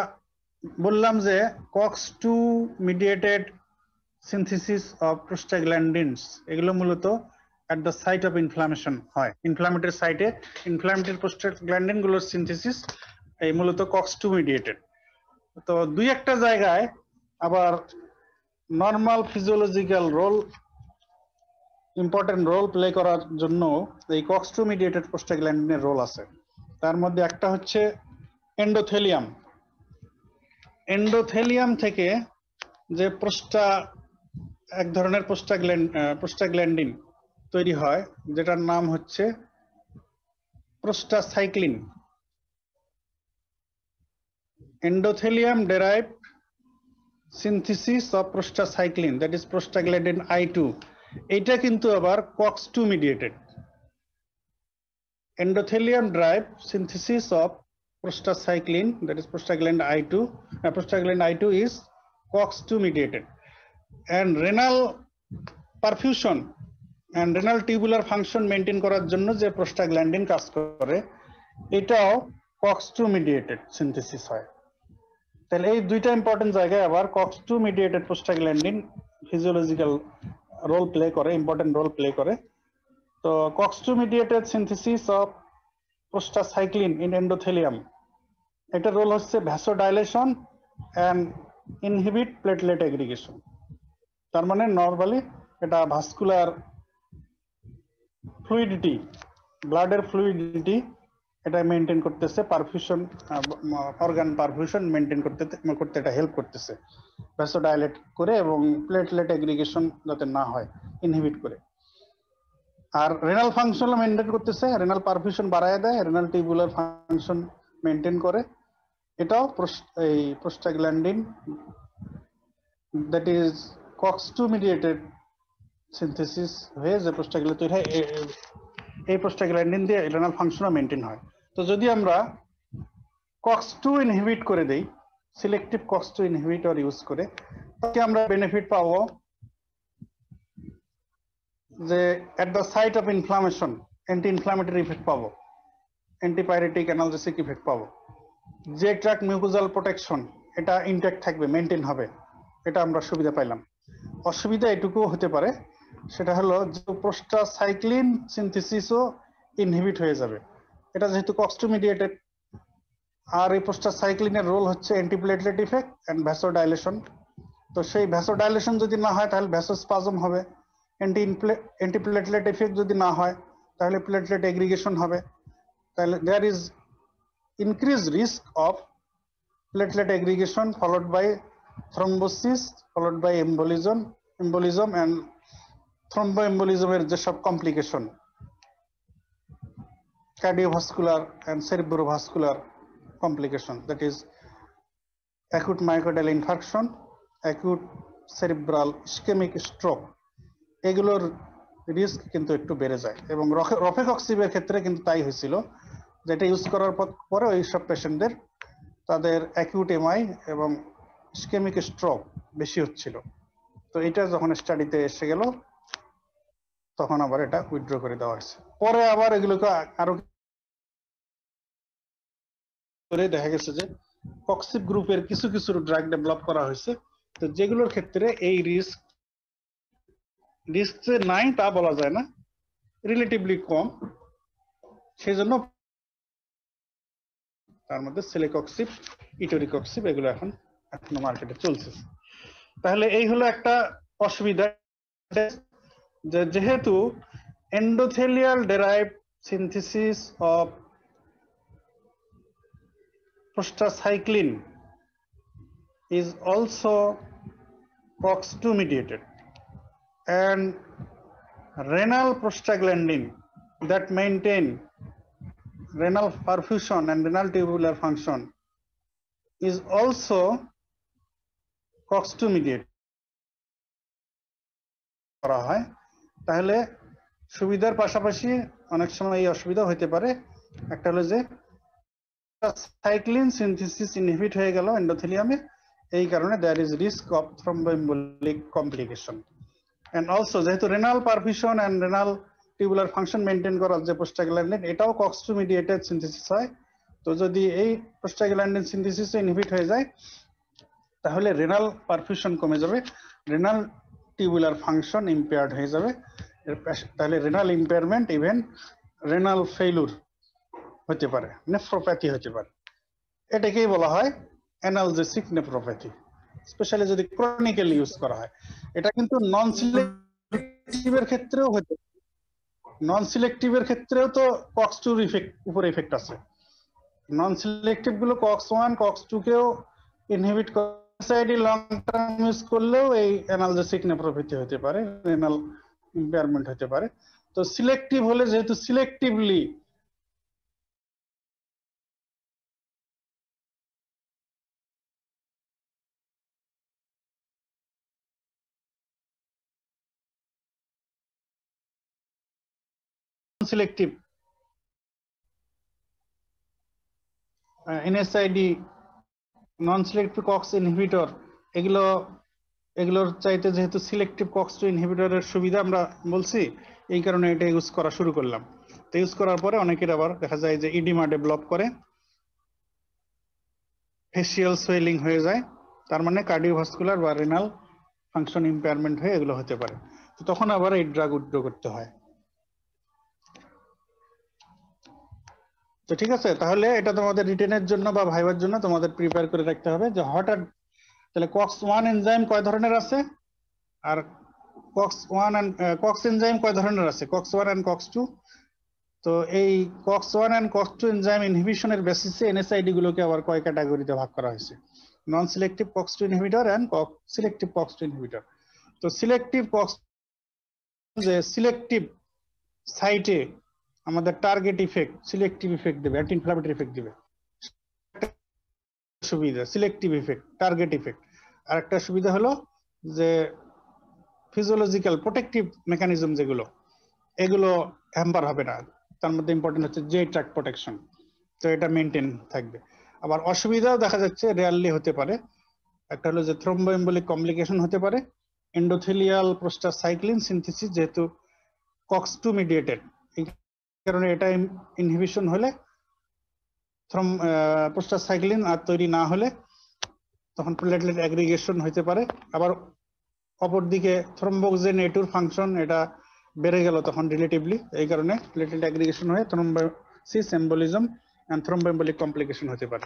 বললাম যে COX-2 mediated synthesis of prostaglandins এগুলো মূলত at the site of inflammation হয়, ইনফ্ল্যামেটরি সাইটে ইনফ্ল্যামেটরি প্রোস্টাগ্ল্যান্ডিন গুলোর সিনথেসিস এই মূলত COX-2 মিডিয়েটেড। তো দুই একটা জায়গায় আবার normal physiological role important role play করার জন্য এই COX-2 মিডিয়েটেড প্রোস্টাগ্ল্যান্ডিনের রোল আছে। তার মধ্যে একটা হচ্ছে এন্ডোথেলিয়াম। এন্ডোথেলিয়াম থেকে যে এক ধরনের প্রোস্টাগ্ল্যান্ডিন তৈরি হয় যেটার নাম হচ্ছে prostacyclin. Endothelium derived synthesis of prostacyclin, that is prostaglandin I2, এটা কিন্তু আবার COX-2 mediated. Endothelium derived synthesis of prostacyclin, that is prostaglandin I2, prostaglandin I2 is COX-2 mediated, and renal perfusion and renal tubular function maintain করার জন্য যে prostaglandin কাজ করে এটাও COX-2 mediated synthesis হয়। তাহলে এই দুইটা ইম্পর্টেন্ট জায়গায় আবার COX-2 mediated prostaglandin physiological role play করে, ইম্পর্টেন্ট রোল প্লে করে। তো COX-2 mediated synthesis of prostacyclin in endothelium, এটার রোল হচ্ছে vasodilation and inhibit platelet aggregation। তার মানে নরমালি এটা ভাস্কুলার ফ্লুইডিটি, ব্লাডের ফ্লুইডিটি এটা মেনটেন করতেছে, পারফিউশন অর্গান পারফিউশন মেনটেন করতে এটা হেল্প করতেছে ভ্যাসোডাইলেট করে এবং প্লেটলেট এগ্রিগেশন যাতে না হয় ইনহিবিট করে। আর রেনাল ফাংশন মেনটেন করতেছে, রেনাল পারফিউশন বাড়ায় দেয়, রেনাল টিউবুলার ফাংশন মেনটেন করে। এটাও এই prostaglandin that is COX-2 mediated synthesis হয়ে যে প্রোস্টাগ্ল্যান্ডিন তৈরি হয়, এই প্রোস্টাগ্ল্যান্ডিন দিয়ে রেনাল ফাংশনও মেনটেন হয়। তো যদি আমরা COX-2 ইনহিবিট করে দেই, সিলেক্টিভ COX-2 ইনহিবিটর ইউজ করে, তাতে আমরা বেনিফিট পাবো যে at the site of inflammation anti inflammatory effect পাবো, অ্যান্টিপাইরেটিক অ্যানালজেসিক ইফেক্ট পাবো, যে ট্র্যাক মিউকোজাল প্রোটেকশন এটা ইনট্যাক্ট থাকবে, মেনটেন হবে, এটা আমরা সুবিধা পাইলাম। অসুবিধা এটুকুও হতে পারে, সেটা হলো যে প্রোস্টাসাইক্লিন সিনথেসিসও ইনহিবিট হয়ে যাবে, এটা যেহেতু COX-2 মিডিয়েটেড। আর এই প্রোস্টাসাইক্লিনের রোল হচ্ছে অ্যান্টিপ্লেটলেট ইফেক্ট অ্যান্ড ভ্যাসোডাইলেশন। তো সেই ভ্যাসোডাইলেশন যদি না হয় তাহলে ভ্যাসোস্পাজম হবে, অ্যান্টিপ্লেটলেট ইফেক্ট যদি না হয় তাহলে প্লেটলেট এগ্রিগেশন হবে, তাহলে there is increased risk of platelet aggregation followed by thrombosis followed by embolism and thromboembolism এর যেসব complication, cardiovascular and cerebrovascular complication, that is acute myocardial infarction, acute cerebral ischemic stroke, এগুলোর risk কিন্তু একটু বেড়ে যায়। এবং রফেকক্সিবের ক্ষেত্রে কিন্তু তাই হয়েছিল, যেটা ইউজ করার পরে ওই সব পেশেন্টদের তাদের অ্যাকিউট এমআই এবং ইসকেমিক স্ট্রোক বেশি হচ্ছিল। তো এটা যখন স্টাডিতে এসে গেল তখন আবার এটা উইথড্র করে দেওয়া হয়েছে। পরে আবার এগুলোকে আরো করে দেখা গেছে যে কক্সিব গ্রুপের কিছু কিছু ড্রাগ ডেভেলপ করা হয়েছে, তো যেগুলোর ক্ষেত্রে এই রিস্ক যে নাই তা বলা যায় না, রিলেটিভলি কম, সেই জন্য তার মধ্যে সেলেকক্সিব, ইটোরিকক্সিব এগুলো এখনো মার্কেটে চলছে। তাহলে এই হলো একটা অসুবিধা, যে যেহেতু endothelial ডেরাইভড synthesis of prostacyclin is also COX-2 mediated, and renal prostaglandin that maintain renal perfusion and renal tubular function is also COX-2 mediated. করা হয় তাহলে সুবিধার পাশাপাশি অনেক সময় এই অসুবিধা হতে পারে। একটা হলো যে সাইক্লিন সিনথেসিস ইনহিবিট হয়ে গেল এন্ডোথেলিয়ামে, এই কারণে there is risk of thromboembolic complication. And also যেহেতু renal perfusion and renal tubular function maintain করার যে প্রোস্টাগ্ল্যান্ডিন, এটাও COX-2 মিডিয়েটেড সিনথেসিস হয়। তো যদি এই প্রোস্টাগ্ল্যান্ডিন সিনথেসিস ইনহিবিট হয়ে যায় তাহলে রেনাল পারফিউশন কমে যাবে, রেনাল টিউবুলার ফাংশন ইম্পেয়ার্ড হয়ে যাবে, তাহলে renal impairment even renal failure হতে পারে, নেফ্রোপ্যাথি হতে পারে। এটাকেই বলা হয় অ্যানালজেসিক নেফ্রোপ্যাথি, স্পেশালি যদি ক্রনিক্যালি ইউজ করা হয়। এটা কিন্তু নন সিলেক্টিভের ক্ষেত্রেও হতে, নন সিলেক্টিভের ক্ষেত্রেও তো COX-2 উপর ইফেক্ট আছে। নন সিলেক্টিভ গুলো COX-1 COX-2 কেও ইনহিবিট করে লং টার্ম ইউজ করলেও এই অ্যানালজেসিক নেফ্রোপ্যাথি হতে পারে, রেনাল ইম্পেয়ারমেন্ট হতে পারে। তো সিলেক্টিভ হলে যেহেতু সিলেক্টিভলি সিলেক্টিভ NSAID, নন সিলেক্টিভ COX ইনহিবিটর, এগুলোর চাইতে যেহেতু সিলেক্টিভ COX-2 ইনহিবিটরের সুবিধা আমরা বলছি, এই কারণে এটা ইউজ করা শুরু করলাম। তো ইউজ করার পরে অনেকের আবার দেখা যায় যে ইডিমা ডেভেলপ করে, ফেসিয়াল সোয়েলিং হয়ে যায়, তার মানে কার্ডিওভাস্কুলার বা রেনাল ফাংশন ইম্পেয়ারমেন্ট হয়ে এগুলো হতে পারে। তো তখন আবার এই ড্রাগ উইথড্র করতে হয়। তো ঠিক আছে, তাহলে এটা তোমাদের রিটেনের জন্য বা ভাইবার জন্য তোমাদের প্রিপেয়ার করে রাখতে হবে যে হঠাৎ তাহলে COX-1 এনজাইম কয় ধরনের আছে, আর COX-1 এন্ড COX এনজাইম কয় ধরনের আছে, COX-1 এন্ড COX-2। তো এই COX-1 এন্ড COX-2 এনজাইম ইনহিবিশনের বেসিসে NSAID গুলোকে আবার কয় ক্যাটাগরিতে ভাগ করা হয়েছে, non selective COX-2 inhibitor and selective COX-2 inhibitor. তো সিলেক্টিভ COX যে সিলেক্টিভ সাইটে আমাদের টার্গেট ইফেক্ট, সিলেক্টিভ ইফেক্ট দেবে, অ্যান্টি ইনফ্লামেটরি ইফেক্ট দিবে, সুবিধা সিলেক্টিভ ইফেক্ট, টার্গেট ইফেক্ট। আর একটা সুবিধা হলো যে ফিজিওলজিক্যাল প্রোটেক্টিভ মেকানিজম যেগুলো, এগুলো হ্যাম্পার হবে না। তার মধ্যে ইম্পর্টেন্ট হচ্ছে জে ট্র্যাক প্রোটেকশন, তো এটা মেনটেন থাকবে। আবার অসুবিধাও দেখা যাচ্ছে রেয়ারলি হতে পারে, একটা হলো যে থ্রম্বোএম্বোলিক কমপ্লিকেশন হতে পারে, এন্ডোথেলিয়াল প্রোস্টাসাইক্লিন সিনথেসিস যেহেতু COX-2 মিডিয়েটেড, এই কারণে এটা ইনহিবিশন হলে প্রোস্টাসাইক্লিন আর তৈরি না হলে তখন প্লেটলেট অ্যাগ্রিগেশন হতে পারে। আবার অপরদিকে থ্রম্বোক্সিন A2 ফাংশন এটা বেড়ে গেল তখন রিলেটিভলি, এই কারণে প্লেটলেট অ্যাগ্রিগেশন হয়ে থ্রম্বোসিস এম্বোলিজম এন্ড থ্রম্বোএম্বোলিক কমপ্লিকেশন হতে পারে।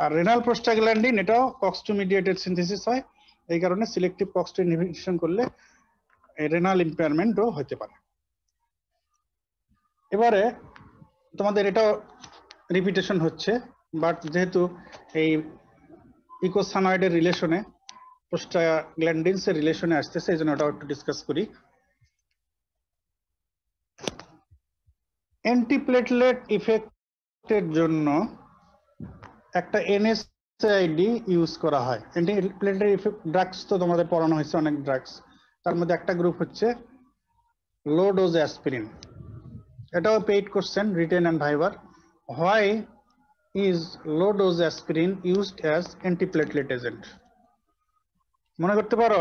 আর রেনাল প্রোস্টাগ্ল্যান্ডিন এটাও COX-2 মিডিয়েটেড সিনথেসিস হয়, এই কারণে সিলেক্টিভ COX-2 ইনহিবিশন করলে রেনাল ইম্পেয়ারমেন্টও হতে পারে। এবারে তোমাদের এটাও রিপিটেশন হচ্ছে, বাট যেহেতু এই ইকোসানয়েডের রিলেশনে প্রোস্টাগ্ল্যান্ডিনস এর রিলেশনে আসতেছে, এই জন্য ওটাও একটু ডিসকাস করি। অ্যান্টিপ্লেটলেট ইফেক্টের জন্য একটা NSAID ইউজ করা হয়। অ্যান্টিপ্লেটলেট ইফেক্ট ড্রাগস তো তোমাদের পড়ানো হয়েছে অনেক ড্রাগস, তার মধ্যে একটা গ্রুপ হচ্ছে লো ডোজ অ্যাসপিরিন। এটাও পেইড কোশ্চেন রিটেন এন্ড ভাইবার। Why is low dose aspirin used as antiplatelet agent? মনে করতে পারো?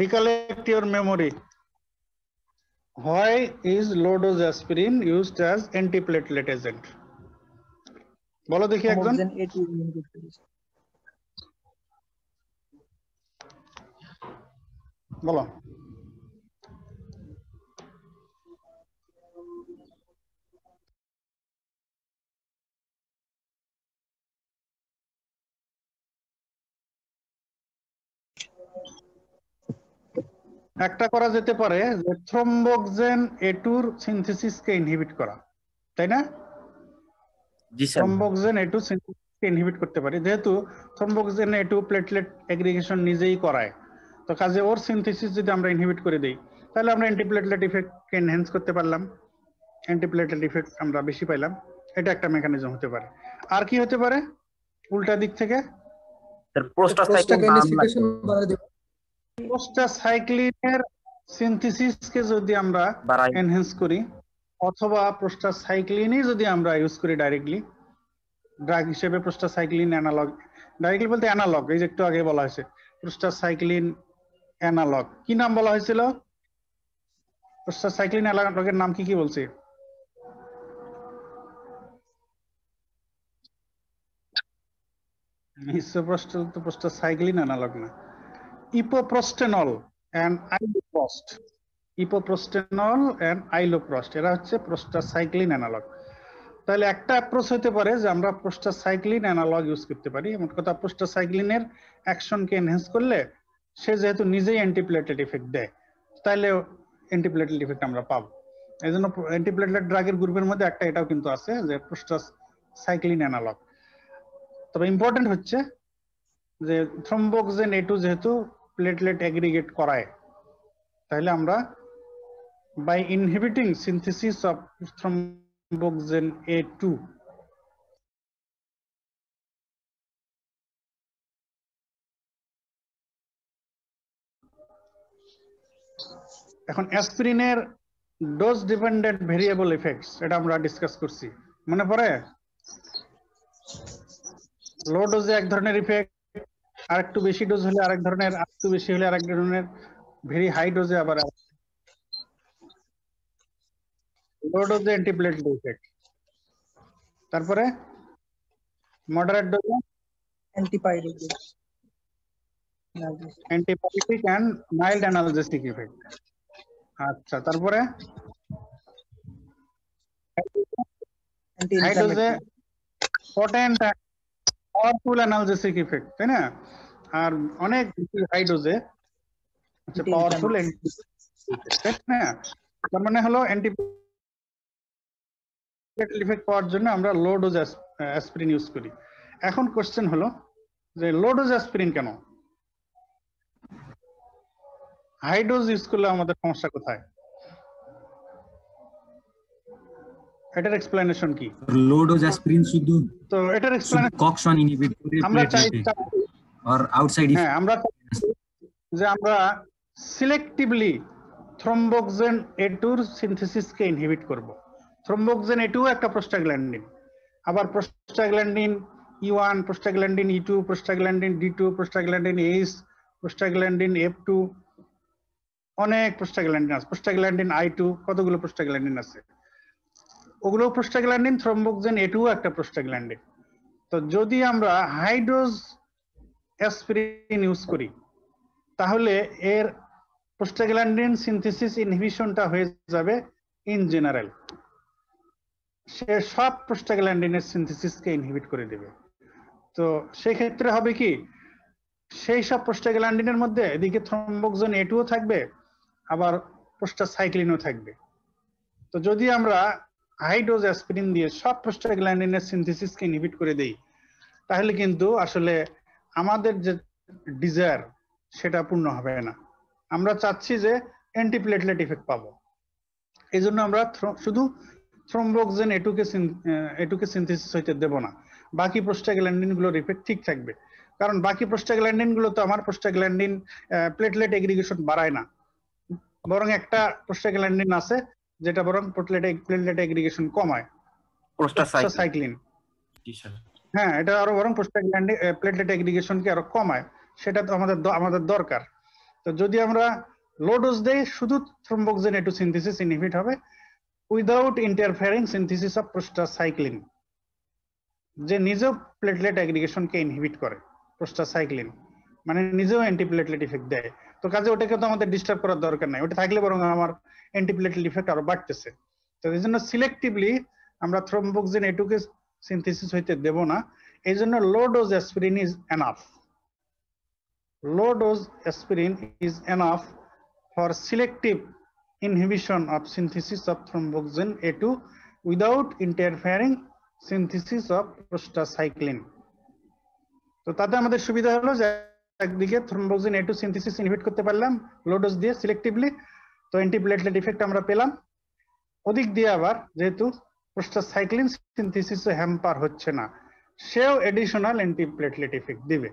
Recollect your memory. Why is low dose aspirin used as antiplatelet agent? বলো দেখি একজন। Homogen A2 inhibit করেছে। বলো। একটা করা যেতে পারে যে থ্রম্বোক্সেন A2 এর সিনথেসিসকে ইনহিবিট করা, তাই না? জি স্যার। থ্রম্বোক্সেন A2 সিনথেসিসকে ইনহিবিট করতে পারি, যেহেতু থ্রম্বোক্সেন A2 প্লেটলেট এগ্রিগেশন নিজেই করায়, তো কাজে ওর সিনথেসিস যদি আমরা ইনহিবিট করে দেই তাহলে আমরা অ্যান্টিপ্লেটলেট ইফেক্টকে এনহ্যান্স করতে পারলাম, অ্যান্টিপ্লেটলেট ইফেক্ট আমরা বেশি পাইলাম। এটা একটা মেকানিজম হতে পারে। আর কি হতে পারে উল্টা দিক থেকে? স্যার প্রোস্টাসাইক্লিন প্রোস্টাগ্ল্যান্ডিন সিক্রেশন বাড়ায় দেবে। প্রোস্টাসাইক্লিনের সিনথেসিসকে যদি আমরা বাড়ায় এনহ্যান্স করি অথবা প্রোস্টাসাইক্লিনই যদি আমরা ইউজ করি ডাইরেক্টলি ড্রাগ হিসেবে, প্রোস্টাসাইক্লিন অ্যানালগ, ডাইরেক্টলি বলতে অ্যানালগ, এই যে একটু আগে বলা হয়েছে প্রোস্টাসাইক্লিন অ্যানালগ, কি নাম বলা হয়েছিল? প্রোস্টাসাইক্লিন অ্যানালগের নাম কি কি বলছি? মিসোপ্রস্টল তো প্রোস্টাসাইক্লিন অ্যানালগ না, ইপোপ্রোস্টেনল এন্ড আইলোপ্রস্ট, ইপোপ্রোস্টেনল এন্ড আইলোপ্রস্ট এরা হচ্ছে প্রোস্টাসাইক্লিন অ্যানালগ। তাহলে একটা অ্যাপ্রোচ হতে পারে যে আমরা প্রোস্টাসাইক্লিন অ্যানালগ ইউজ করতে পারি। এমন কথা প্রোস্টাসাইক্লিনের অ্যাকশনকে এনহ্যান্স করলে সে যেহেতু নিজেই অ্যান্টিপ্লেটলেট ইফেক্ট দেয়, তাহলে অ্যান্টিপ্লেটলেট ইফেক্ট আমরা পাবো। এই জন্য অ্যান্টিপ্লেটলেট ড্রাগের গ্রুপের মধ্যে একটা এটাও কিন্তু আছে যে প্রোস্টাসাইক্লিন অ্যানালগ। তবে ইম্পর্টেন্ট হচ্ছে যে থ্রম্বোক্সেন A2 যেহেতু প্লেটলেট এগ্রিগেট করায়, তাহলে আমরা by inhibiting synthesis of thromboxane A2 এখন অ্যাসপিরিনের ডোজ ডিপেন্ডেন্ট ভেরিয়েবল ইফেক্টস এটা আমরা ডিসকাস করছি, মনে পড়ে? লো ডোজে এক ধরনের ইফেক্ট, আর একটু বেশি ডোজ হলে আরেক ধরনের, আর একটু বেশি হলে আরেক ধরনের, ভেরি হাই ডোজে আবার লো ডোজে অ্যান্টিপ্লেটলেট ইফেক্ট, তারপরে মডারেট ডোজে antipyretic antipyretic and mild analgesic effect. আচ্ছা, তারপরে হাই ডোজে পটেন্ট পাওয়ারফুল অ্যানালজেসিক ইফেক্ট, তাই না? আর অনেক হাই ডোজে হচ্ছে পাওয়ারফুল তাই না? তার মানে হলো অ্যান্টিপ্লেটলেট ইফেক্ট পাওয়ার জন্য আমরা লো ডোজ অ্যাসপিরিন ইউজ করি। এখন কোশ্চেন হলো যে লো ডোজ অ্যাসপিরিন কেন? হাই ডোজ ইউজ করলে আমাদের সমস্যা কোথায়? এটার এক্সপ্লেনেশন কি? লো ডোজ অ্যাসপিরিন শুধু তো এটার এক্সপ্লেনেশন কক্স-1 ইনহিবিট করে আমরা চাই আর আউটসাইড হ্যাঁ, আমরা যে আমরা সিলেক্টিভলি থ্রম্বোক্সেন A2 এর সিনথেসিসকে ইনহিবিট করব। থ্রম্বোক্সেন A2 একটা প্রোস্টাগ্ল্যান্ডিন, আবার prostaglandin E1, prostaglandin E2, prostaglandin D2, prostaglandin H, prostaglandin F2, অনেক প্রোস্টাগ্ল্যান্ডিন আছে, প্রোস্টাগ্ল্যান্ডিন I2, কতগুলো প্রোস্টাগ্ল্যান্ডিন আছে, ওগুলো প্রোস্টাগ্ল্যান্ডিন। থ্রম্বোক্সেন A2 একটা প্রোস্টাগ্ল্যান্ডিন। তো যদি আমরা হাই ডোজ অ্যাসপিরিন ইউজ করি তাহলে এর প্রোস্টাগ্ল্যান্ডিন সিনথেসিস ইনহিবিশনটা হয়ে যাবে ইন জেনারেল, সে সব প্রোস্টাগ্ল্যান্ডিনের সিনথেসিসকে ইনহিবিট করে দেবে। তো সেই ক্ষেত্রে হবে কি, সেই সব প্রোস্টাগ্ল্যান্ডিনের মধ্যে এদিকে থ্রম্বোক্সেন A2 ও থাকবে, আবার প্রোস্টাসাইক্লিনও থাকবে। তো যদি আমরা হাই ডোজ অ্যাসপিরিন দিয়ে সব প্রোস্টাগ্ল্যান্ডিনের সিনথেসিসকে ইনহিবিট করে দেই, তাহলে কিন্তু আসলে আমাদের যে ডিজায়ার সেটা পূর্ণ হবে না। আমরা চাচ্ছি যে অ্যান্টিপ্লেটলেট ইফেক্ট পাবো, এই জন্য আমরা শুধু থ্রম্বোক্সেন A2 কে সিনথেসিস হইতে দেব না, বাকি প্রোস্টাগ্ল্যান্ডিন গুলোর ইফেক্ট ঠিক থাকবে। কারণ বাকি প্রোস্টাগ্ল্যান্ডিন গুলো তো আমার প্রোস্টাগ্ল্যান্ডিন প্লেটলেট এগ্রিগেশন বাড়ায় না, বরং একটা প্রোস্টাগ্ল্যান্ডিন আছে যেটা বরং প্লেটলেট এগ্রিগেশন কমায়, প্রোস্টাসাইক্লিন। হ্যাঁ, এটা আরো বরং প্রোস্টাগ্ল্যান্ডিন প্লেটলেট এগ্রিগেশনকে আরো কমায়, সেটা তো আমাদের দরকার। তো যদি আমরা লো ডোজ দেই, শুধু থ্রম্বোক্সেন A2 সিনথেসিস ইনহিবিট হবে without interfering synthesis of prostacyclin, যে নিজেও প্লেটলেট এগ্রিগেশনকে ইনহিবিট করে। প্রোস্টাসাইক্লিন মানে নিজেও অ্যান্টিপ্লেটলেট ইফেক্ট দেয়, তো কাজে ওটাকে তো আমাদের ডিস্টার্ব করার দরকার নাই, ওটা থাকলে বরং আমার অ্যান্টিপ্লেটলেট ইফেক্ট আরো বাড়তেছে। তো এই জন্য সিলেক্টিভলি আমরা থ্রম্বোক্সেন A2 কে সিনথেসিস হইতে দেব না, এই জন্য লো dose aspirin is enough. Low dose aspirin is enough for selective inhibition of synthesis of thromboxane A2 without interfering synthesis of prostacyclin. তো তাতে আমাদের সুবিধা হলো যে একদিকে থ্রম্বোক্সেন A2 সিনথেসিস ইনহিবিট করতে পারলাম লো ডোজ দিয়ে সিলেক্টিভলি, তো অ্যান্টিপ্লেটলেট ইফেক্ট আমরা পেলাম। ওদিক দিয়ে আবার যেহেতু প্রোস্টাসাইক্লিন সিনথেসিস হ্যাম্পার হচ্ছে না, সেও এডিশনাল অ্যান্টিপ্লেটলেট ইফেক্ট দিবে।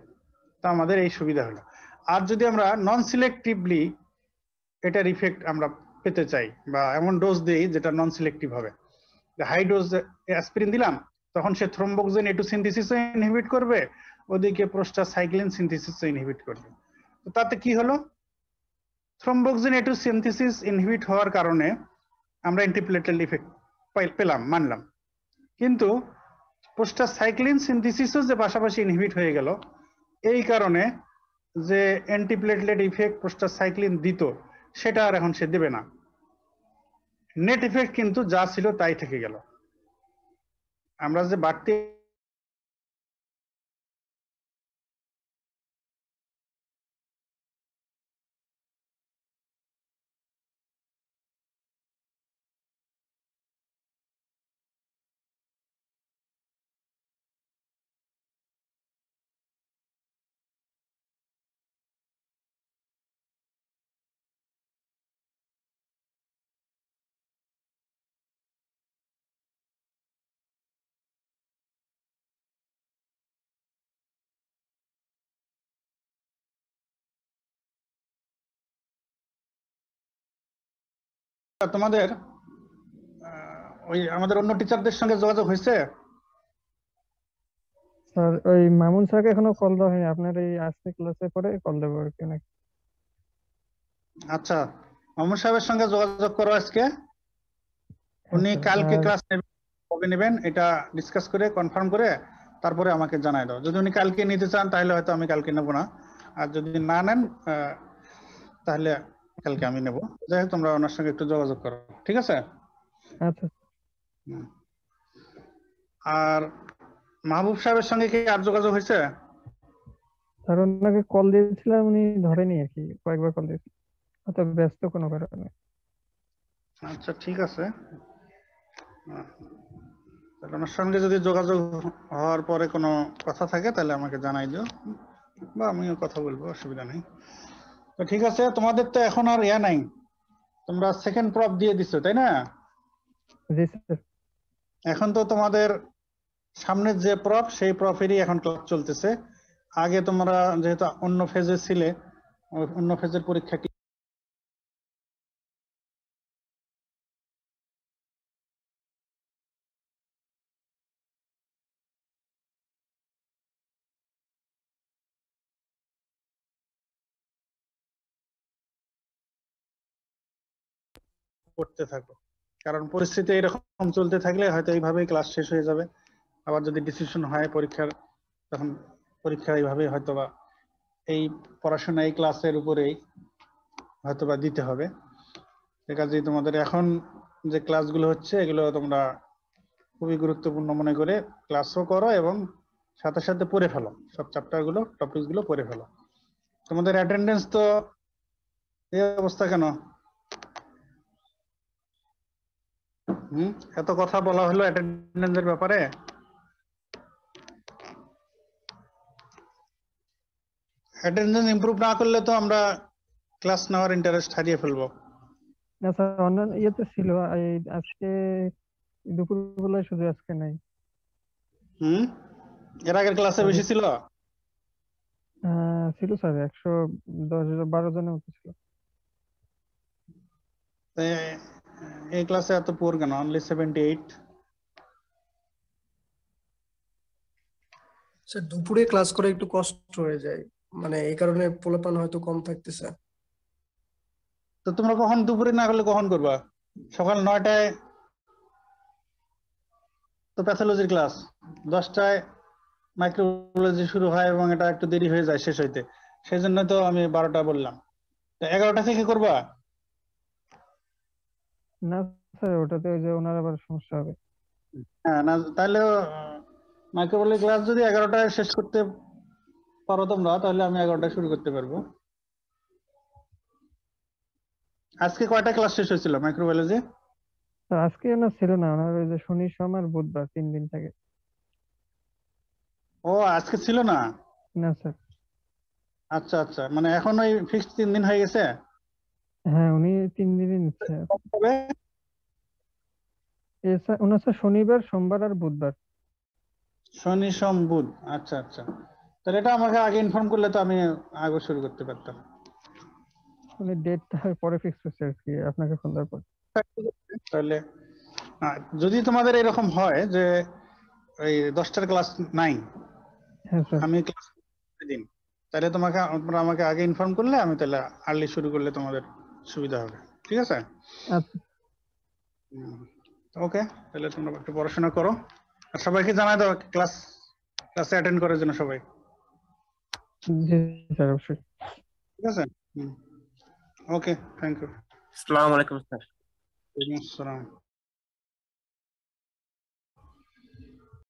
তো আমাদের এই সুবিধা হলো। আর যদি আমরা নন সিলেক্টিভলি এটার ইফেক্ট আমরা পেতে চাই বা এমন ডোজ দেই যেটা নন সিলেক্টিভ হবে, হাই ডোজ অ্যাসপিরিন দিলাম, তখন সে থ্রম্বোক্সিন A2 সিনথেসিসও ইনহিবিট করবে, ওদিকে প্রোস্টাসাইক্লিন সিনথেসিসও ইনহিবিট করবে। তো তাতে কি হলো, থ্রম্বোক্সিন A2 সিনথেসিস ইনহিবিট হওয়ার কারণে আমরা অ্যান্টিপ্লেটলেট ইফেক্ট পেলাম, মানলাম, কিন্তু প্রোস্টাসাইক্লিন সিনথেসিসও যে পাশাপাশি ইনহিবিট হয়ে গেল, এই কারণে যে অ্যান্টিপ্লেটলেট ইফেক্ট প্রোস্টাসাইক্লিন দিত সেটা আর এখন সে দেবে না। নেট ইফেক্ট কিন্তু যা ছিল তাই থেকে গেল। আমরা যে বাড়তি তোমাদের ওই আমাদের অন্য টিচারদের সঙ্গে যোগাযোগ হয়েছে? স্যার ওই মামুন স্যারকে এখনো কল দেওয়া হয়নি, আপনার এই আজকে ক্লাসে পরে কল দেবো আর কি নাকি? আচ্ছা, মামুন সাহেবের সঙ্গে যোগাযোগ করো আজকে। উনি আচ্ছা, কালকে আর ক্লাস নেবেন, কবে নেবেন এটা ডিসকাস করে কনফার্ম করে তারপরে আমাকে জানাই দাও। যদি উনি কালকে নিতে চান তাহলে হয়তো আমি কালকে নেব না, আর যদি না নেন তাহলে কালকে আমি নেব। যাই হোক, তোমরা ওনার সঙ্গে একটু যোগাযোগ করো, ঠিক আছে? আচ্ছা আর মাহবুব সাহেবের সঙ্গে কি আর যোগাযোগ হয়েছে? স্যার ওনাকে কল দিয়েছিলাম, উনি ধরেনি আর কি, কয়েকবার কল দিয়েছি, হয়তো ব্যস্ত কোনো কারণে। আচ্ছা, ঠিক আছে। তাহলে আমার সঙ্গে যদি যোগাযোগ হওয়ার পরে কোনো কথা থাকে তাহলে আমাকে জানাই দিও, বা আমিও কথা বলবো, অসুবিধা নেই। তো ঠিক আছে, তোমাদের তো এখন আর ইয়া নাই, তোমরা সেকেন্ড প্রপ দিয়ে দিছো তাই না? জি স্যার। এখন তো তোমাদের সামনের যে প্রপ সেই প্রপেরই এখন ক্লাস চলতেছে। আগে তোমরা যেহেতু অন্য ফেজে ছিলে, ওই অন্য ফেজের পরীক্ষাটি করতে থাকো, কারণ পরিস্থিতি এরকম চলতে থাকলে হয়তো এইভাবেই ক্লাস শেষ হয়ে যাবে। আবার যদি ডিসিশন হয় পরীক্ষার, তখন পরীক্ষা এইভাবেই হয়তোবা এই পড়াশোনা এই ক্লাসের উপরেই হয়তোবা দিতে হবে। কাজেই তোমাদের এখন যে ক্লাসগুলো হচ্ছে এগুলো তোমরা খুবই গুরুত্বপূর্ণ মনে করে ক্লাসও করো এবং সাথে সাথে পড়ে ফেলো, সব চ্যাপ্টারগুলো টপিকগুলো পড়ে ফেলো। তোমাদের অ্যাটেন্ডেন্স তো এই অবস্থা কেন? এত কথা বলা হলো অ্যাটেন্ডেন্সের ব্যাপারে। অ্যাটেন্ডেন্স ইমপ্রুভ না করলে তো আমরা ক্লাস নেওয়ার ইন্টারেস্ট হারিয়ে ফেলবো। না স্যার, অন্যান্য ইয়েতে ছিল, এই আজকে দুপুরবেলায় শুধু আজকে নাই। এর আগের ক্লাসে বেশি ছিল? ছিল স্যার, 112 জনের মতো ছিল। এই ক্লাসে এত পুয়ার কেন, অনলি 78? স্যার দুপুরে ক্লাস করে একটু কষ্ট হয়ে যায়, মানে এই কারণে পোলাপান হয়তো কম থাকতেছে। তো তোমরা কখন দুপুরে না করলে কখন করবা? সকাল 9টায় তো প্যাথোলজির ক্লাস, 10টায় মাইক্রোবায়োলজি শুরু হয় এবং এটা একটু দেরি হয়ে যায় শেষ হইতে, সেই জন্য তো আমি 12টা বললাম। তো 11টা থেকে করবা? না স্যার, ওটাতে ওই যে ওনার আবার সমস্যা হবে। হ্যাঁ, না তাহলে মাইক্রোবায়োলজি ক্লাস যদি 11টায় শেষ করতে পারো তোমরা, তাহলে আমি 11টায় শুরু করতে পারবো। আজকে কয়টা ক্লাস শেষ হয়েছিল মাইক্রোবায়োলজি? স্যার আজকে না ছিল না, ওনার ওই যে শনি সোম আর বুধবার 3 দিন থাকে। ও, আজকে ছিল না? না স্যার। আচ্ছা আচ্ছা, মানে এখন ওই ফিক্সড 3 দিন হয়ে গেছে? হ্যাঁ, উনি 3 দিনই নিচ্ছে। কবে? ওনার স্যার শনিবার সোমবার আর বুধবার। শনি সোম বুধ, আচ্ছা আচ্ছা। তো তাহলে এটা আমাকে আগে ইনফর্ম করলে তো আমি আগে শুরু করতে পারতাম। মানে ডেটটা পরে ফিক্স করছে আর কি, আপনাকে ফোন দেওয়ার পর। তাহলে যদি তোমাদের এরকম হয় যে এই 10টার ক্লাস নাই, হ্যাঁ স্যার। আমি ক্লাস দিন, তাহলে তোমরা আমাকে আগে ইনফর্ম করলে আমি তাহলে আর্লি শুরু করলে তোমাদের সুবিধা হবে। ঠিক আছে? আচ্ছা ওকে, তাহলে তোমরা একটু পড়াশোনা করো আর সবাইকে জানাই দাও ক্লাসে অ্যাটেন্ড করার জন্য সবাই। জি স্যার অবশ্যই। ঠিক আছে? ওকে, থ্যাংক ইউ। আসসালামু আলাইকুম স্যার। ওয়ালাইকুম আসসালাম।